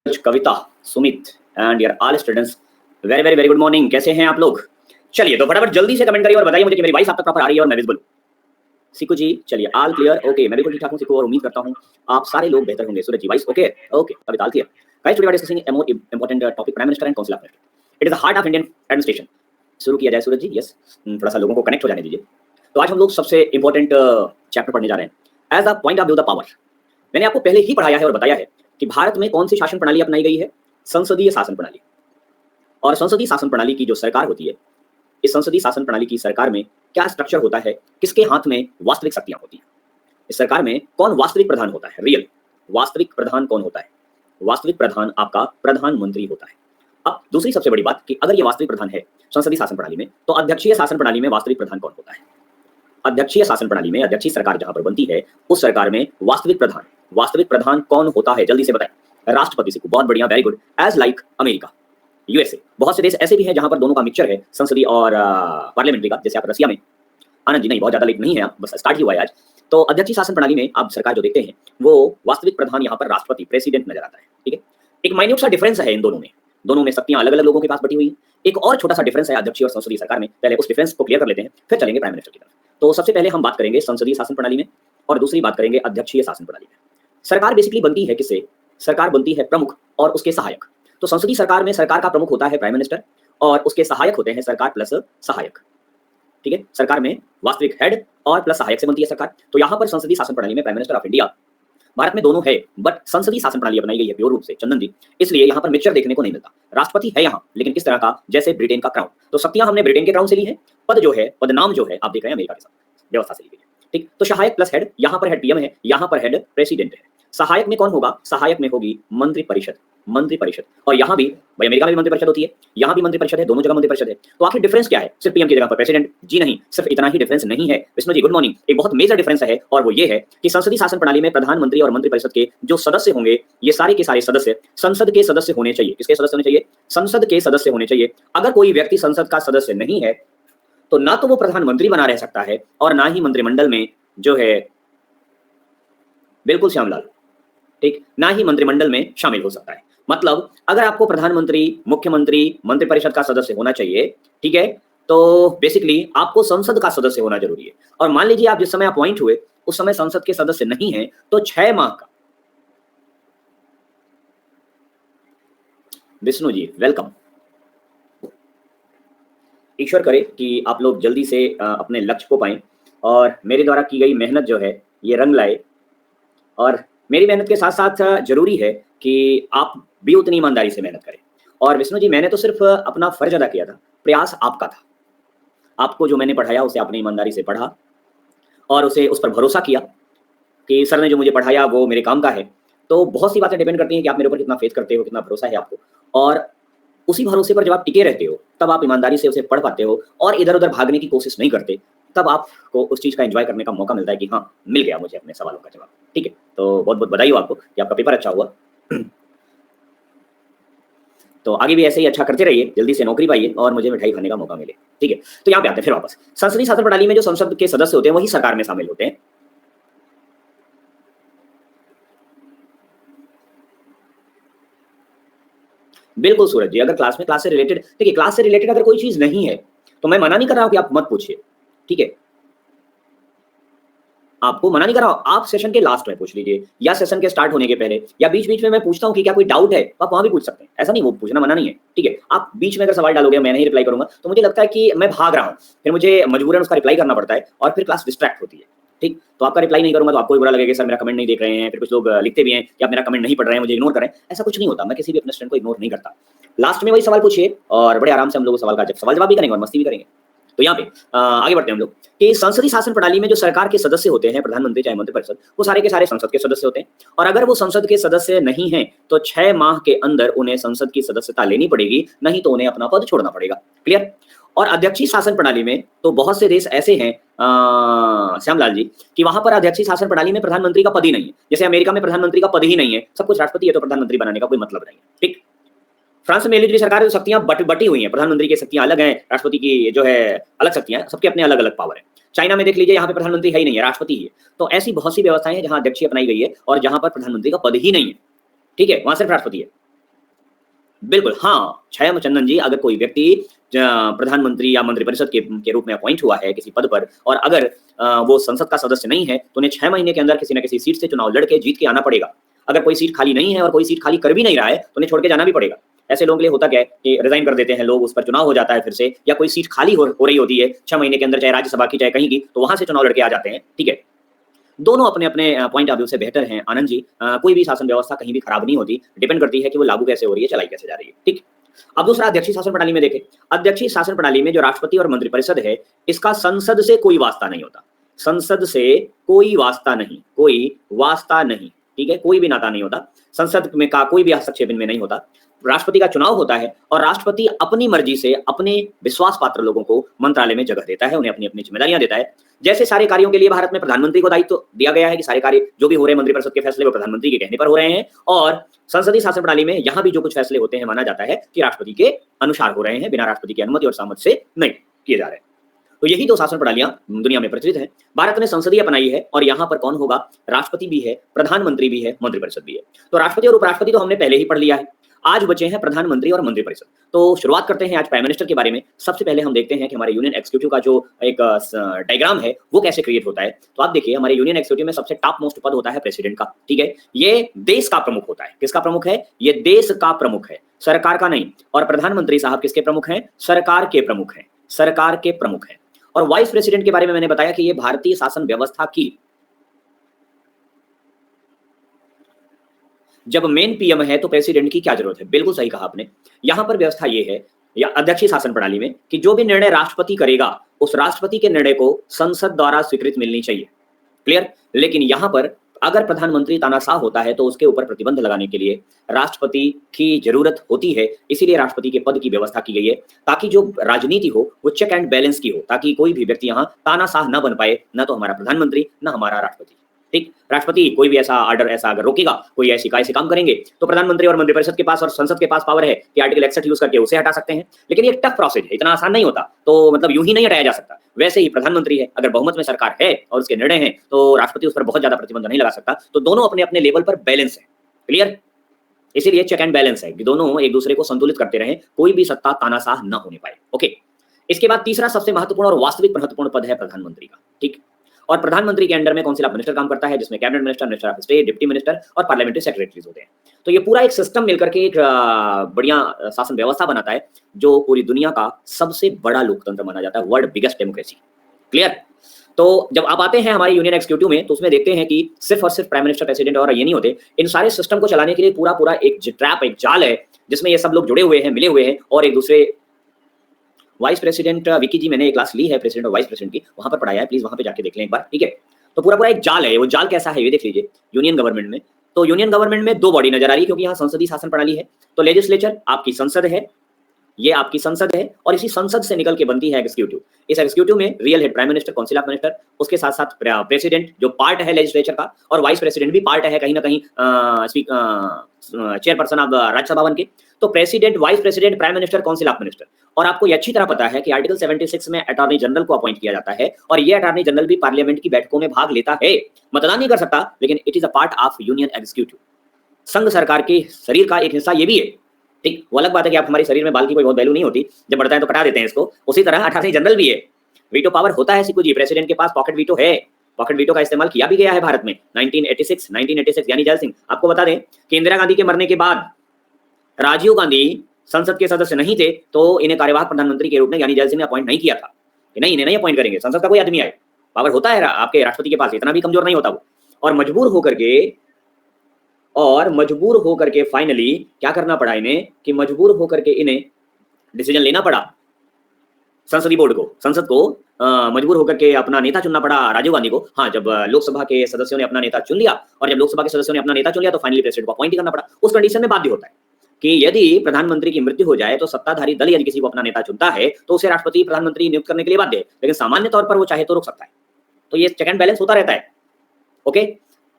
Kavita, Sumit and your all students, very very very good morning. कैसे हैं आप लोग? चलिए तो फटाफट जल्दी से कमेंट करिए और बताइए मुझे कि मेरी वॉइस आप तक प्रॉपर आ रही है और मैं विजिबल हूं। सिकू जी चलिए ऑल क्लियर, ओके मैं बिल्कुल ठीक ठाक हूं सिकू, और उम्मीद करता हूं आप सारे लोग बेहतर होंगे। Suraj ji voice okay okay, Kavita clear. Guys today we are discussing a more important topic, prime minister and council of minister. It is the heart of Indian administration. शुरू किया जाए सूरज जी? यस, थोड़ा सा लोगों को कनेक्ट हो जाने दीजिए। तो आज हम लोग सबसे इंपॉर्टेंट चैप्टर पढ़ने जा रहे हैं, as the point of view the power. मैंने आपको पहले ही पढ़ाया है और बताया है कि भारत में कौन सी शासन प्रणाली अपनाई गई है, संसदीय शासन प्रणाली। और संसदीय शासन प्रणाली की जो सरकार होती है, इस संसदीय शासन प्रणाली की सरकार में क्या स्ट्रक्चर होता है, किसके हाथ में वास्तविक शक्तियां होती हैं, इस सरकार में कौन वास्तविक प्रधान होता है, रियल वास्तविक प्रधान कौन होता है? वास्तविक प्रधान आपका प्रधानमंत्री होता है। अब दूसरी सबसे बड़ी बात कि अगर ये वास्तविक प्रधान है संसदीय शासन प्रणाली में, तो अध्यक्षीय शासन प्रणाली में वास्तविक प्रधान कौन होता है? अध्यक्षीय शासन प्रणाली में अध्यक्षीय सरकार जहां पर बनती है, उस सरकार में वास्तविक प्रधान कौन होता है? जल्दी से बताएं। राष्ट्रपति से। बहुत बढ़िया, very good. As like America, USA, बहुत से देश ऐसे भी हैं जहां पर दोनों का मिक्सचर है, संसदीय और पार्लियामेंट्री का, जैसे आप रसिया में। आनंद जी नहीं, बहुत ज्यादा लेट नहीं है, आप बस स्टार्ट ही हुआ है आज। तो अध्यक्षीय शासन प्रणाली में आप सरकार जो देखते हैं, वो वास्तविक प्रधान यहाँ पर राष्ट्रपति, प्रेसिडेंट नजर आता है। ठीक है, एक माइन्यूट सा डिफरेंस है इन दोनों में शक्तियां अलग अलग लोगों के पास बटी हुई है। एक और छोटा सा डिफरेंस है अध्यक्षीय और संसदीय सरकार में। पहले उस डिफरेंस को क्लियर कर लेते हैं, फिर चलेंगे प्राइम मिनिस्टर की तरफ। तो सबसे पहले हम बात करेंगे संसदीय शासन प्रणाली में, और दूसरी बात करेंगे अध्यक्षीय शासन प्रणाली में। सरकार बेसिकली बनती है किससे? सरकार बनती है प्रमुख और उसके सहायक। तो संसदीय सरकार में सरकार का प्रमुख होता है प्राइम मिनिस्टर, और उसके सहायक होते हैं सरकार प्लस सहायक। ठीक है, सरकार में वास्तविक हेड और प्लस सहायक से बनती है सरकार। तो यहाँ पर संसदीय शासन प्रणाली में prime minister of India, Bharat में दोनों है, बट संसदीय शासन प्रणाली अपनाई गई है प्योर रूप से, चंदन जी, इसलिए यहाँ पर मिक्सचर देखने को नहीं मिलता। राष्ट्रपति है यहाँ, लेकिन किस तरह का? जैसे ब्रिटेन का क्राउन। तो शक्तियां हमने ब्रिटेन के क्राउन से ली है, पद जो है, पदनाम जो है, आप देख रहे हैं अमेरिका के साथ व्यवस्था से ली गई है। ठीक, तो सहायक प्लस हेड, यहाँ पर हेड पीएम है, यहाँ पर हेड प्रेसिडेंट है। सहायक में कौन होगा? सहायक में होगी मंत्रिपरिषद। और यहाँ भी भाई, अमेरिका में भी मंत्रिपरिषद होती है, यहाँ भी मंत्रिपरिषद है, दोनों जगह मंत्रिपरिषद है। तो आखिर डिफरेंस क्या है? सिर्फ पीएम की जगह पर प्रेसिडेंट? जी नहीं, सिर्फ इतना ही डिफरेंस नहीं है विष्णु जी, गुड मॉर्निंग। एक बहुत मेजर डिफरेंस है, और वो ये है कि संसदीय शासन प्रणाली में प्रधानमंत्री और मंत्रिपरिषद के जो सदस्य होंगे, ये सारे के सारे सदस्य संसद के सदस्य होने चाहिए। किसके सदस्य होने चाहिए? संसद के सदस्य होने चाहिए। अगर कोई व्यक्ति संसद का सदस्य नहीं है, तो ना तो वो प्रधानमंत्री बना रह सकता है, और ना ही मंत्रिमंडल में जो है, बिल्कुल श्यामलाल, ठीक, ना ही मंत्रिमंडल में शामिल हो सकता है। मतलब अगर आपको प्रधानमंत्री, मुख्यमंत्री, मंत्रिपरिषद का सदस्य होना चाहिए, ठीक है, तो बेसिकली आपको संसद का सदस्य होना जरूरी है। और मान लीजिए आप जिस समय अपॉइंट हुए उस समय संसद के सदस्य नहीं है, तो 6 माह का, विष्णु जी वेलकम, ईश्वर करे कि आप लोग जल्दी से अपने लक्ष्य को पाएं, और मेरे द्वारा की गई मेहनत जो है ये रंग लाए। और मेरी मेहनत के साथ साथ जरूरी है कि आप भी उतनी ईमानदारी से मेहनत करें। और विष्णु जी, मैंने तो सिर्फ अपना फर्ज अदा किया था, प्रयास आपका था। आपको जो मैंने पढ़ाया उसे आपने ईमानदारी से पढ़ा, और उसे उस पर भरोसा किया कि सर ने जो मुझे पढ़ाया वो मेरे काम का है। तो बहुत सी बातें डिपेंड करती हैं कि आप मेरे ऊपर कितना फेथ करते हो, कितना भरोसा है आपको। और उसी भरोसे पर जब आप टिके रहते हो, तब आप ईमानदारी से उसे पढ़ पाते हो, और इधर उधर भागने की कोशिश नहीं करते, तब आपको उस चीज़ का एंजॉय करने का मौका मिलता है कि हाँ, मिल गया मुझे अपने सवालों का जवाब। ठीक है, तो बहुत बहुत बधाई हो आपको कि आपका पेपर अच्छा हुआ। तो आगे भी ऐसे ही अच्छा करते रहिए, जल्दी से नौकरी पाइए और मुझे मिठाई खाने का मौका मिले। ठीक है, तो यहाँ पे आते हैं फिर वापस। संसदीय शासन प्रणाली में जो संसद के सदस्य होते हैं वही सरकार में शामिल होते हैं। बिल्कुल सूरज जी, अगर क्लास से रिलेटेड, देखिए क्लास से रिलेटेड अगर कोई चीज नहीं है तो मैं मना नहीं कर रहा हूं कि आप मत पूछिए। ठीक है, आपको मना नहीं कर रहा हूं, आप सेशन के लास्ट में पूछ लीजिए, या सेशन के स्टार्ट होने के पहले, या बीच बीच में मैं पूछता हूं कि क्या कोई डाउट है, तो आप वहां भी पूछ सकते हैं। ऐसा नहीं, वो पूछना मना नहीं है। ठीक है, आप बीच में अगर सवाल डालोगे, मैं नहीं रिप्लाई करूंगा, तो मुझे लगता है कि मैं भाग रहा हूं, फिर मुझे मजबूरन उसका रिप्लाई करना पड़ता है, और फिर क्लास डिस्ट्रैक्ट होती है। ठीक, तो आपका रिप्लाई नहीं करूंगा तो आपको भी बुरा लगेगा, सर मेरा कमेंट नहीं देख रहे हैं। फिर कुछ लोग लिखते भी हैं कि आप मेरा कमेंट नहीं पढ़ रहे हैं, मुझे इग्नोर कर रहे हैं। ऐसा कुछ नहीं होता, मैं किसी भी अपने स्टूडेंट को इग्नोर नहीं करता। लास्ट में वही सवाल पूछिए, और बड़े आराम से हम लोग सवाल का सवाल जवाब भी करेंगे और मस्ती भी करेंगे। तो यहाँ पे आगे बढ़ते हैं हम लोग कि संसदीय शासन प्रणाली में जो सरकार के सदस्य होते हैं, प्रधानमंत्री चाहे मंत्रिपरिषद, वो सारे के सारे संसद के सदस्य होते हैं। और अगर वो संसद के सदस्य नहीं हैं, तो 6 माह के अंदर उन्हें संसद की सदस्यता लेनी पड़ेगी, नहीं तो उन्हें अपना पद छोड़ना पड़ेगा। क्लियर? और अध्यक्षीय शासन प्रणाली में तो बहुत से देश ऐसे हैं श्यामलाल जी, कि वहां पर अध्यक्षीय शासन प्रणाली में प्रधानमंत्री का पद ही नहीं है। जैसे अमेरिका में प्रधानमंत्री का पद ही नहीं है, सब कुछ राष्ट्रपति है, तो प्रधानमंत्री बनाने का कोई मतलब नहीं है। ठीक, फ्रांस में मिलिट्री सरकार की शक्तियां बटी हुई हैं, प्रधानमंत्री की शक्तियां अलग हैं, राष्ट्रपति की जो है अलग शक्तियां हैं, सबके अपने अलग अलग पावर है। चाइना में देख लीजिए, यहाँ पे प्रधानमंत्री है ही नहीं है, राष्ट्रपति ही है। तो ऐसी बहुत सी व्यवस्थाएं हैं जहां अध्यक्षीय अपनाई गई है और जहां पर प्रधानमंत्री का पद ही नहीं है। ठीक है, वहां सिर्फ राष्ट्रपति है। बिल्कुल, हाँ, छाया चंदन जी, अगर कोई व्यक्ति प्रधानमंत्री या मंत्रिपरिषद के रूप में अपॉइंट हुआ है किसी पद पर और अगर वो संसद का सदस्य नहीं है, तो उन्हें 6 महीने के अंदर किसी न किसी सीट से चुनाव लड़ के जीत के आना पड़ेगा। अगर कोई सीट खाली नहीं है और कोई सीट खाली कर भी नहीं रहा है, तो उन्हें छोड़ के जाना भी पड़ेगा। ऐसे लोगों के लिए होता क्या है कि रिज़ाइन कर देते हैं लोग, उस पर चुनाव हो जाता है फिर से, या कोई सीट खाली हो रही होती है 6 महीने के अंदर, चाहे राज्यसभा की, चाहे कहीं की, तो वहाँ से चुनाव लड़ के आ जाते हैं, ठीक है? दोनों अपने-अपने पॉइंट ऑफ व्यू से बेहतर हैं आनंद जी। कोई भी शासन व्यवस्था कहीं भी खराब नहीं होती, डिपेंड करती है कि वो लागू कैसे हो रही है, चलाई कैसे जा रही है, ठीक? अब दूसरा अध्यक्षीय शासन प्रणाली में देखें। अध्यक्षीय शासन प्रणाली में जो राष्ट्रपति और मंत्रिपरिषद है, इसका संसद से कोई वास्ता नहीं होता। संसद से कोई वास्ता नहीं, कोई वास्ता नहीं, ठीक है? कोई भी नाता नहीं होता। संसद में का कोई भी हस्तक्षेप इनमें नहीं होता। राष्ट्रपति का चुनाव होता है और राष्ट्रपति अपनी मर्जी से अपने विश्वास पात्र लोगों को मंत्रालय में जगह देता है, उन्हें अपनी-अपनी जिम्मेदारियां देता है। जैसे सारे कार्यों के लिए भारत में प्रधानमंत्री को दायित्व दिया गया है कि सारे कार्य जो भी हो रहे हैं मंत्रिपरिषद के फैसले वो प्रधानमंत्री के कहने पर हो रहे हैं, और संसदीय शासन प्रणाली में यहाँ भी जो कुछ फैसले होते हैं माना जाता है कि राष्ट्रपति के अनुसार हो रहे हैं, बिना राष्ट्रपति की अनुमति और सहमति से नहीं किए जा रहे हैं। तो यही दो शासन प्रणालियां दुनिया में प्रचलित हैं। भारत ने संसदीय अपनाई है और यहाँ पर कौन होगा? राष्ट्रपति भी है, प्रधानमंत्री भी है, मंत्रिपरिषद भी है। तो राष्ट्रपति और उपराष्ट्रपति तो हमने पहले ही पढ़ लिया है। आज बचे हैं प्रधानमंत्री और मंत्रिपरिषद। तो शुरुआत करते हैं आज प्राइम मिनिस्टर के बारे में। सबसे पहले हम देखते हैं कि हमारे यूनियन एक्जीक्यूटिव का जो एक डायग्राम है वो कैसे क्रिएट होता है। तो आप देखिए, हमारे यूनियन एक्जीक्यूटिव में सबसे टॉप मोस्ट पद होता है प्रेसिडेंट का, ठीक है? ये देश का प्रमुख होता है। किसका प्रमुख है? ये देश का प्रमुख है, सरकार का नहीं। और प्रधानमंत्री साहब किसके प्रमुख हैं? सरकार के प्रमुख हैं, सरकार के प्रमुख हैं। और वाइस प्रेसिडेंट के बारे में मैंने बताया कि ये भारतीय शासन व्यवस्था की जब मेन पीएम है तो प्रेसिडेंट की क्या जरूरत है? बिल्कुल सही कहा आपने। यहां पर व्यवस्था ये है या अध्यक्षीय शासन प्रणाली में कि जो भी निर्णय राष्ट्रपति करेगा उस राष्ट्रपति के निर्णय को संसद द्वारा स्वीकृति मिलनी चाहिए। क्लियर? लेकिन यहां पर अगर प्रधानमंत्री तानाशाह होता है तो उसके ऊपर प्रतिबंध लगाने के लिए राष्ट्रपति की जरूरत होती है। इसीलिए राष्ट्रपति के पद की व्यवस्था की गई है ताकि जो राजनीति हो वो चेक एंड बैलेंस की हो, ताकि कोई भी व्यक्ति यहाँ तानाशाह न बन पाए, ना तो हमारा प्रधानमंत्री ना हमारा राष्ट्रपति। ठीक, राष्ट्रपति कोई भी ऐसा ऑर्डर ऐसा अगर रोकेगा, कोई ऐसी काय से काम करेंगे तो प्रधानमंत्री और मंत्रिपरिषद के पास और संसद के पास पावर है कि आर्टिकल 61 यूज करके उसे हटा सकते हैं। लेकिन ये टफ प्रोसेस है, इतना आसान नहीं होता, तो मतलब यूं ही नहीं हटाया जा सकता। वैसे ही प्रधानमंत्री है, अगर बहुमत में सरकार है और उसके निर्णय हैं तो राष्ट्रपति उस पर बहुत ज्यादा प्रतिबंध नहीं लगा सकता। तो दोनों अपने अपने लेवल पर बैलेंस है। क्लियर? इसीलिए चेक एंड बैलेंस है कि दोनों एक दूसरे को संतुलित करते रहें, कोई भी सत्ता तानाशाह न होने पाए। ओके, इसके बाद तीसरा सबसे महत्वपूर्ण और वास्तविक महत्वपूर्ण पद है प्रधानमंत्री का। ठीक, और प्रधानमंत्री के अंडर में काउंसिल ऑफ मिनिस्टर काम करता है, जिसमें cabinet minister, minister of state, deputy minister और पार्लियामेंट्री सेक्रेटरीज होते हैं। तो ये पूरा एक सिस्टम मिलकर के एक बढ़िया शासन व्यवस्था बनाता है जो पूरी दुनिया का सबसे बड़ा लोकतंत्र माना जाता है, वर्ल्ड बिगेस्ट डेमोक्रेसी। क्लियर? तो जब आप आते हैं हमारे यूनियन एक्जीक्यूटिव में तो उसमें देखते हैं कि सिर्फ और सिर्फ प्राइम मिनिस्टर, प्रेसिडेंट और ये नहीं होते, इन सारे सिस्टम को चलाने के लिए पूरा पूरा एक ट्रैप, एक जाल है जिसमें ये सब लोग जुड़े हुए हैं, मिले हुए हैं और एक दूसरे। वाइस प्रेसिडेंट विकी जी, मैंने एक क्लास ली है प्रेसिडेंट और वाइस प्रेसिडेंट की, वहां पर पढ़ाया है, प्लीज वहां पे जाके देख लें एक बार, ठीक है? तो पूरा पूरा एक जाल है। वो जाल कैसा है ये देख लीजिए। यूनियन गवर्नमेंट में, तो यूनियन गवर्नमेंट में दो बॉडी नजर आ रही है क्योंकि यहाँ संसदीय शासन प्रणाली है। तो लेजिस्लेचर आपकी संसद है, ये आपकी संसद है और इसी संसद से निकल के बनती है एग्जीक्यूटिव। इस एग्जीक्यूटिव में real head prime minister, council of minister, उसके साथ साथ प्रेसिडेंट जो पार्ट है लेजिस्लेचर का, और वाइस प्रेसिडेंट भी पार्ट है कहीं ना कहीं चेयरपर्सन ऑफ राज्यसभा बन के। तो president, vice president, prime minister, council of minister. और आपको ये अच्छी तरह पता है कि आर्टिकल 76 में अटॉर्नी जनरल को अपॉइंट किया जाता है और ये अटॉर्नी जनरल भी पार्लियामेंट की बैठकों में भाग लेता है, मतदान नहीं कर सकता, लेकिन it is a part of union executive. संघ सरकार के शरीर का एक हिस्सा ये भी है। ठीक, वो अलग बात है कि आप हमारे शरीर में बाल की कोई बहुत वैल्यू नहीं होती, जब बढ़ता है तो कटा देते हैं इसको। उसी तरह अटॉर्नी जनरल भी है, वीटो पावर होता है। सिकू जी, प्रेसिडेंट के पास पॉकेट वीटो है, पॉकेट वीटो का इस्तेमाल किया भी गया है भारत में 1986 यानी जैल सिंह। आपको बता दें कि इंदिरा गांधी के मरने के बाद राजीव गांधी संसद के सदस्य नहीं थे तो इन्हें कार्यवाहक प्रधानमंत्री के रूप में यानी जैल सिंह ने अपॉइंट नहीं किया था कि नहीं, इन्हें नहीं अपॉइंट करेंगे, संसद का कोई आदमी आए। पावर होता है आपके राष्ट्रपति के पास, इतना भी कमजोर नहीं होता वो। और मजबूर होकर के फाइनली क्या करना पड़ा इन्हें कि मजबूर होकर के इन्हें डिसीजन लेना पड़ा संसदीय बोर्ड को, संसद को मजबूर होकर के अपना नेता चुनना पड़ा राजीव गांधी को। हाँ, जब लोकसभा के सदस्यों ने अपना नेता चुन लिया और जब लोकसभा के सदस्यों ने अपना नेता चुन लिया तो फाइनली प्रेसिडेंट को अपॉइंट करना पड़ा। उस कंडीशन में बाध्य होता है कि यदि प्रधानमंत्री की मृत्यु हो जाए तो सत्ताधारी दल यदि किसी को अपना नेता चुनता है तो उसे राष्ट्रपति प्रधानमंत्री नियुक्त करने के लिए बाध्य है, लेकिन सामान्य तौर पर वो चाहे तो रोक सकता है। तो ये चेक एंड बैलेंस होता रहता है। ओके,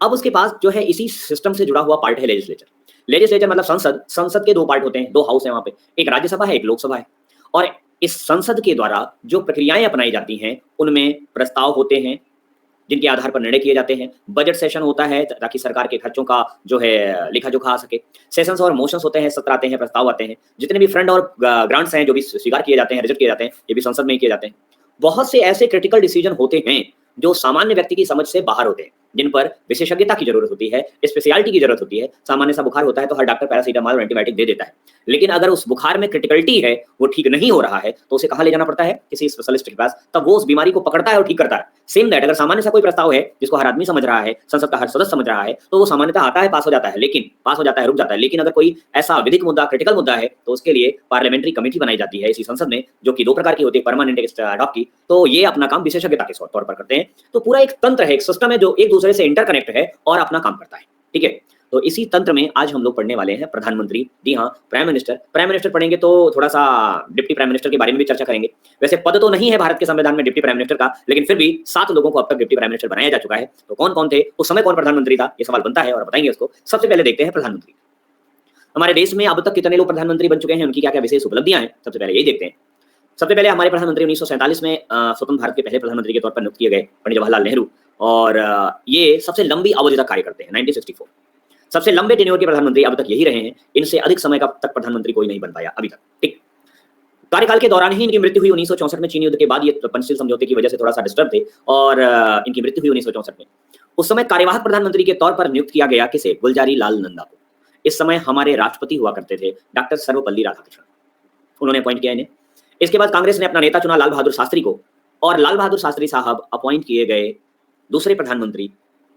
अब उसके पास जो है इसी सिस्टम से जुड़ा हुआ पार्ट है लेजिस्लेचर। लेजिस्लेचर मतलब संसद। संसद के दो पार्ट होते हैं, दो हाउस है वहां पे, एक राज्यसभा है, एक लोकसभा है। और इस संसद के द्वारा जो प्रक्रियाएं अपनाई जाती हैं उनमें प्रस्ताव होते हैं, जिनके आधार पर निर्णय किए जाते हैं। बजट सेशन होता है ताकि सरकार के खर्चों का जो है लेखा जोखा आ सके। सेशंस और मोशंस होते हैं, सत्र आते हैं, प्रस्ताव आते हैं। जितने भी फंड और ग्रांट्स हैं जो भी स्वीकार किए जाते हैं, रिजेक्ट किए जाते हैं, ये भी संसद में ही किए जाते हैं। बहुत से ऐसे क्रिटिकल डिसीजन होते हैं जो सामान्य व्यक्ति की समझ से बाहर होते हैं, जिन पर विशेषज्ञता की जरूरत होती है, स्पेशलिटी की जरूरत होती है। सामान्य सा बुखार होता है तो हर डॉक्टर पैरासीटामोल और एंटीबायोटिक दे देता है, लेकिन अगर उस बुखार में क्रिटिकलिटी है, वो ठीक नहीं हो रहा है, तो उसे कहाँ ले जाना पड़ता है? किसी स्पेशलिस्ट के पास। तब वो उस बीमारी को पकड़ता है और ठीक करता है। सेम दैट अगर सामान्य सा कोई प्रस्ताव है जिसको हर आदमी समझ रहा है, संसद का हर सदस्य समझ रहा है, तो वो सामान्यतः आता है, पास हो जाता है, लेकिन पास हो जाता है, रुक जाता है। लेकिन अगर कोई ऐसा विधिक मुद्दा, क्रिटिकल मुद्दा है, तो उसके लिए पार्लियामेंट्री कमेटी बनाई जाती है इसी संसद में, जो कि 2 प्रकार की होती है, परमानेंट एक ad hoc की। तो ये अपना काम विशेषज्ञता के तौर पर करते हैं। तो पूरा एक तंत्र है, एक सिस्टम है जो एक दूसरे से इंटरकनेक्ट है और अपना काम करता है। ठीक है, तो इसी तंत्र में आज हम लोग पढ़ने वाले हैं प्रधानमंत्री। जी हाँ, प्राइम मिनिस्टर पढ़ेंगे तो थोड़ा सा डिप्टी प्राइम मिनिस्टर के बारे में भी चर्चा करेंगे। वैसे पद तो नहीं है भारत के संविधान में डिप्टी प्राइम मिनिस्टर का, लेकिन फिर भी 7 लोगों को अब तक डिप्टी प्राइम मिनिस्टर बनाया जा चुका है। तो कौन कौन थे, उस समय कौन प्रधानमंत्री था, ये सवाल बनता है और बताएंगे उसको। सबसे पहले देखते हैं प्रधानमंत्री। हमारे देश में अब तक कितने लोग प्रधानमंत्री बन चुके हैं, उनकी क्या क्या विशेष उपलब्धियां हैं, सबसे पहले यही देखते हैं। सबसे पहले हमारे प्रधानमंत्री 1947 में स्वतंत्र भारत के पहले प्रधानमंत्री के तौर पर नियुक्त किए गए पंडित जवाहरलाल नेहरू, और ये सबसे लंबी अवधि तक कार्य करते हैं, 1964। सबसे लंबे टेन्योर के प्रधानमंत्री अब तक यही रहे हैं। इनसे अधिक समय का तक प्रधानमंत्री कोई नहीं बन पाया अभी तक। ठीक, कार्यकाल के दौरान ही इनकी मृत्यु हुई 1964 में। चीन युद्ध के बाद ये पंचशील समझौते की वजह से थोड़ा सा डिस्टर्ब थे और इनकी मृत्यु हुई 1964 में। उस समय कार्यवाहक प्रधानमंत्री के तौर पर नियुक्त किया गया किसे? गुलजारी लाल नंदा को। इस समय हमारे राष्ट्रपति हुआ करते थे डॉक्टर सर्वपल्ली राधाकृष्णन, उन्होंने अपॉइंट किया इन्हें। इसके बाद कांग्रेस ने अपना नेता चुना लाल बहादुर शास्त्री को, और लाल बहादुर शास्त्री साहब अपॉइंट किए गए दूसरे प्रधानमंत्री।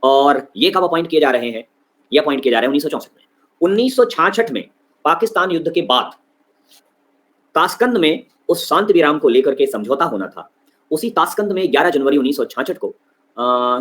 और ये कब अपॉइंट किए जा रहे हैं? ये अपॉइंट किए जा रहे हैं 1964 में। 1966 में पाकिस्तान युद्ध के बाद ताशकंद में उस शांति विराम को लेकर के समझौता होना था। उसी ताशकंद में 11 जनवरी 1966 को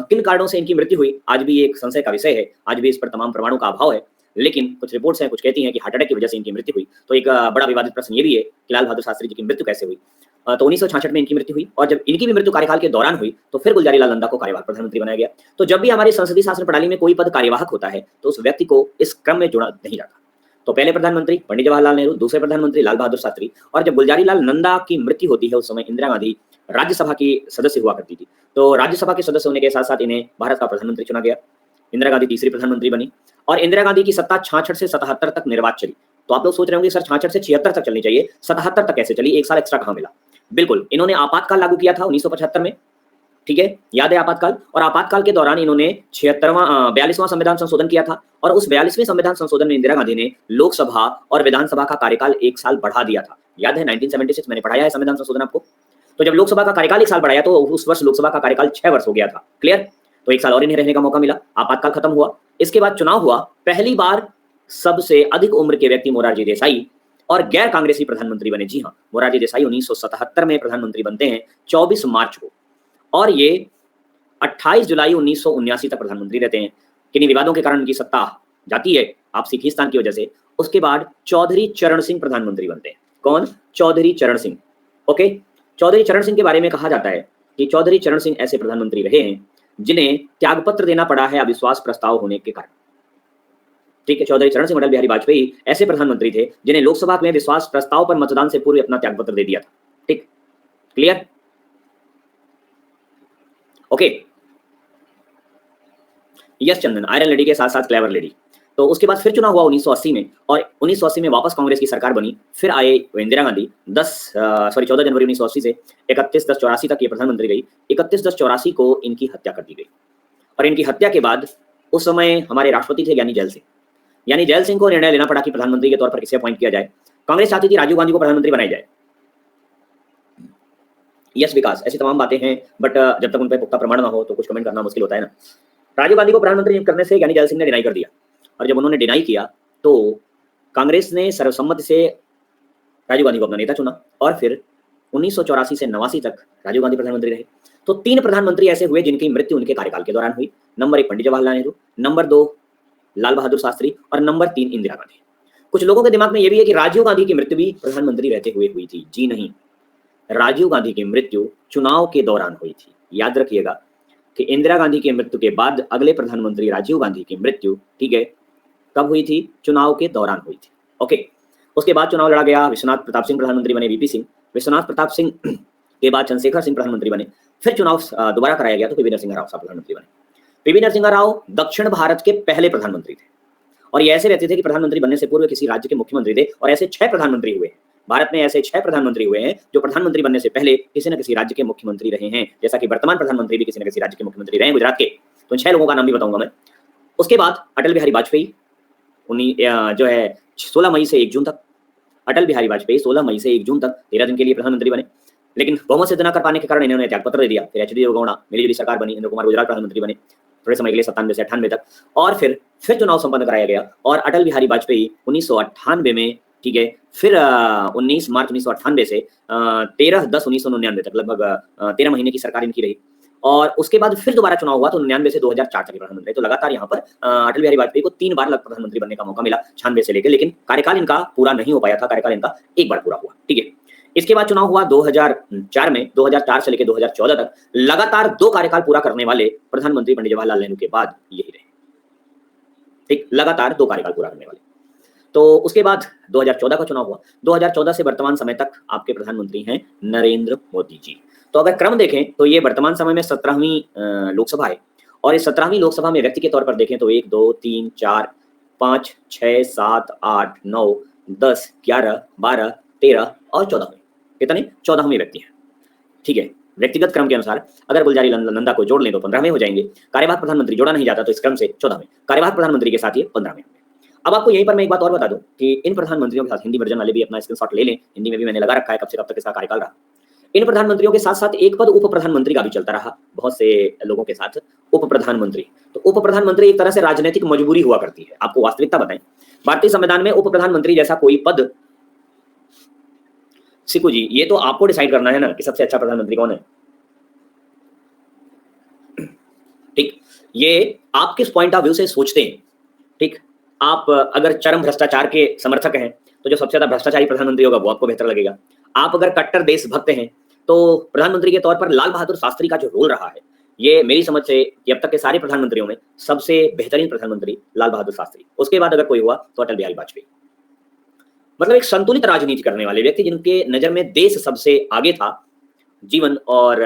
किन कारणों से इनकी मृत्यु हुई, आज भी एक संशय का विषय है। आज भी इस पर तमाम प्रमाणों का अभाव है, लेकिन कुछ रिपोर्ट्स हैं, कुछ कहती हैं कि हार्ट अटैक की वजह से इनकी मृत्यु हुई। तो एक बड़ा विवादित प्रश्न ये भी है कि लाल बहादुर शास्त्री जी की मृत्यु कैसे हुई। तो 1966 में इनकी मृत्यु हुई, और जब इनकी भी मृत्यु कार्यकाल के दौरान हुई तो फिर गुलजारी लाल नंदा को कार्यवाहक प्रधानमंत्री बनाया गया। तो जब भी हमारी संसदीय शासन प्रणाली में कोई पद कार्यवाहक होता है तो उस व्यक्ति को इस क्रम में जोड़ा नहीं जाता। तो पहले प्रधानमंत्री पंडित जवाहरलाल नेहरू, दूसरे प्रधानमंत्री लाल बहादुर शास्त्री, और जब गुलजारी लाल नंदा की मृत्यु होती है उस समय इंदिरा गांधी राज्यसभा की सदस्य हुआ करती थी। तो राज्यसभा के सदस्य होने के साथ साथ इन्हें भारत का प्रधानमंत्री चुना गया। इंदिरा गांधी तीसरी प्रधानमंत्री बनी, और इंदिरा गांधी की सत्ता 66 से 77 तक निर्वात चली। तो आप लोग सोच रहे होंगे सर 66 से 76 तक चलनी चाहिए, 77 तक कैसे चली, एक साल एक्स्ट्रा कहाँ मिला? बिल्कुल, इन्होंने आपातकाल लागू किया था 1975 में। ठीक है, याद है आपातकाल? और आपातकाल के दौरान इन्होंने 42वां संविधान संशोधन किया था, और उस 42वें संविधान संशोधन में इंदिरा गांधी ने लोकसभा और विधानसभा का कार्यकाल 1 साल बढ़ा दिया था। याद है 1976 मैंने पढ़ाया है संविधान संशोधन आपको। तो जब लोकसभा का कार्यकाल 1 साल बढ़ाया तो उस वर्ष लोकसभा का कार्यकाल 6 वर्ष हो गया था। क्लियर? तो 1 साल और इन्हें रहने का मौका मिला, आपातकाल खत्म हुआ। इसके बाद चुनाव हुआ, पहली बार सबसे अधिक उम्र के व्यक्ति मोरारजी देसाई और गैर कांग्रेसी प्रधानमंत्री बने। जी हाँ, मोरारजी देसाई 1977 में प्रधानमंत्री बनते हैं 24 मार्च को, और ये 28 जुलाई 1979 तक प्रधानमंत्री रहते हैं। किन्हीं विवादों के कारण उनकी सत्ता जाती है आपसी खींचतान की वजह से। उसके बाद चौधरी चरण सिंह प्रधानमंत्री बनते हैं। कौन? चौधरी चरण सिंह। ओके, चौधरी चरण सिंह के बारे में कहा जाता है कि चौधरी चरण सिंह ऐसे प्रधानमंत्री रहे हैं जिन्हें त्यागपत्र देना पड़ा है अविश्वास प्रस्ताव होने के कारण। ठीक है, चौधरी चरण सिंह अटल बिहारी वाजपेयी ऐसे प्रधानमंत्री थे जिन्हें लोकसभा में विश्वास प्रस्ताव पर मतदान से पूर्व अपना त्यागपत्र दे दिया था। ठीक, क्लियर? ओके, यस चंदन, आयरन लेडी के साथ साथ क्लेवर लेडी। तो उसके बाद फिर चुनाव हुआ 1980 में, और 1980 में वापस कांग्रेस की सरकार बनी। फिर आए इंदिरा गांधी 14 जनवरी 1980 से 31/10/84 तक ये प्रधानमंत्री रही। 31/10/84 को इनकी हत्या कर दी गई, और इनकी हत्या के बाद उस समय हमारे राष्ट्रपति थे ज्ञानी जैल सिंह। यानी जैल सिंह को निर्णय लेना पड़ा कि प्रधानमंत्री के तौर पर किसे अपॉइंट किया जाए। कांग्रेस चाहती थी राजीव गांधी को प्रधानमंत्री बनाया जाए। यस विकास, ऐसी तमाम बातें हैं, बट जब तक उन पर पुख्ता प्रमाण ना हो तो कुछ कमेंट करना मुश्किल होता है ना। राजीव गांधी को प्रधानमंत्री नियुक्त करने से ज्ञानी जैल सिंह ने डिनाई कर दिया, और जब उन्होंने डिनाई किया तो कांग्रेस ने सर्वसम्मति से राजीव गांधी को अपना नेता चुना, और फिर 1984 से 89 तक राजीव गांधी प्रधानमंत्री रहे। तो 3 प्रधानमंत्री ऐसे हुए जिनकी मृत्यु उनके कार्यकाल के दौरान हुई। नंबर 1 पंडित जवाहरलाल नेहरू, नंबर 2 लाल बहादुर शास्त्री, और नंबर 3 इंदिरा गांधी। कुछ लोगों के दिमाग में यह भी है कि राजीव गांधी की मृत्यु भी प्रधानमंत्री रहते हुए हुई थी। जी नहीं, राजीव गांधी की मृत्यु चुनाव के दौरान हुई थी। याद रखिएगा कि इंदिरा गांधी की मृत्यु के बाद अगले प्रधानमंत्री राजीव गांधी की मृत्यु, ठीक है, कब हुई थी? चुनाव के दौरान हुई थी। ओके, उसके बाद चुनाव लड़ा गया, विश्वनाथ प्रताप सिंह प्रधानमंत्री बने, वीपी सिंह। विश्वनाथ प्रताप सिंह के बाद चंद्रशेखर सिंह प्रधानमंत्री बने, फिर चुनाव दोबारा कराया गया तो पीवी नरसिम्हा राव साहब प्रधानमंत्री बने। पीवी नरसिम्हा राव दक्षिण भारत के पहले प्रधानमंत्री थे और ये ऐसे रहते थे कि प्रधानमंत्री बनने से पूर्व किसी राज्य के मुख्यमंत्री थे, और ऐसे 6 प्रधानमंत्री हुए हैं भारत में। ऐसे 6 प्रधानमंत्री हुए हैं जो प्रधानमंत्री बनने से पहले किसी न किसी राज्य के मुख्यमंत्री रहे हैं, जैसा कि वर्तमान प्रधानमंत्री भी किसी न किसी राज्य के मुख्यमंत्री रहे हैं गुजरात के। तो 6 लोगों का नाम भी बताऊंगा मैं। उसके बाद अटल बिहारी वाजपेयी जो है 16 मई से 1 जून तक, अटल बिहारी वाजपेयी 16 मई से 1 जून तक 13 दिन के लिए प्रधानमंत्री बने, लेकिन बहुमत सिद्ध न कर पाने के कारण इन्होंने त्यागपत्र दे दिया। फिर एच डी देवगौड़ा मिलीजुली सरकार बनी, इंद्र कुमार गुजराल प्रधानमंत्री बने थोड़े समय के लिए 97 से 98 तक, और फिर चुनाव संपन्न कराया गया और अटल बिहारी वाजपेयी 1998 में, ठीक है, फिर 19 मार्च 1998 से 13/10/1999 तक लगभग 13 महीने की सरकार इनकी रही। और उसके बाद फिर दोबारा चुनाव हुआ तो 99 से 2004 तक प्रधानमंत्री। तो लगातार यहाँ पर अटल बिहारी वाजपेयी को 3 बार प्रधानमंत्री बनने का मौका मिला 96 से लेकर, लेकिन कार्यकाल इनका पूरा नहीं हो पाया था, कार्यकाल इनका एक बार पूरा हुआ, ठीक है। इसके बाद चुनाव हुआ 2004 में, 2004 से लेकर 2014 तक लगातार 2 कार्यकाल पूरा करने वाले प्रधानमंत्री पंडित जवाहरलाल नेहरू के बाद यही रहे, ठीक, लगातार 2 कार्यकाल पूरा करने वाले। तो उसके बाद 2014 का चुनाव हुआ। 2014 से वर्तमान समय तक आपके प्रधानमंत्री हैं नरेंद्र मोदी जी। तो अगर क्रम देखें तो ये वर्तमान समय में 17वीं लोकसभा है, और इस 17वीं लोकसभा में व्यक्ति के तौर पर देखें तो 1 2 3 4 5 6 7 8 9 10 11 12 13 और 14वें, कितने 14वें व्यक्ति हैं, ठीक है। व्यक्तिगत क्रम के अनुसार अगर गुलजारी नंदा को जोड़ लें तो 15वें हो जाएंगे। कार्यवाहक प्रधानमंत्री जोड़ा नहीं जाता तो इस क्रम से 14वें, कार्यवाहक प्रधानमंत्री के साथ ये 15वें। अब आपको यहीं पर मैं एक बात और बता दूं कि इन प्रधानमंत्रियों के साथ, हिंदी वर्जन वाले भी अपना स्क्रीनशॉट ले लें, हिंदी में भी मैंने लगा रखा है कब से कब तक इसका कार्यकाल रहा। इन प्रधानमंत्रियों के साथ साथ एक पद उप प्रधानमंत्री का भी चलता रहा बहुत से लोगों के साथ, उप प्रधानमंत्री। तो उप प्रधानमंत्री एक तरह से राजनीतिक मजबूरी हुआ करती है। आपको वास्तविकता बताएं, भारतीय संविधान में उप प्रधानमंत्री जैसा कोई पद, सिकू जी ये तो आपको डिसाइड करना है ना कि सबसे अच्छा प्रधानमंत्री कौन है, ठीक, ये आप किस पॉइंट ऑफ व्यू से सोचते हैं, ठीक। आप अगर चरम भ्रष्टाचार के समर्थक हैं तो जो सबसे ज्यादा भ्रष्टाचारी प्रधानमंत्री होगा वो आपको बेहतर लगेगा। आप अगर कट्टर देशभक्त हैं तो प्रधानमंत्री के तौर पर लाल बहादुर शास्त्री का जो रोल रहा है, ये मेरी समझ से कि अब तक के सारे प्रधानमंत्रियों में सबसे बेहतरीन प्रधानमंत्री लाल बहादुर शास्त्री। उसके बाद अगर कोई हुआ तो अटल बिहारी वाजपेयी। मतलब एक संतुलित राजनीति करने वाले व्यक्ति जिनके नजर में देश सबसे आगे था, जीवन और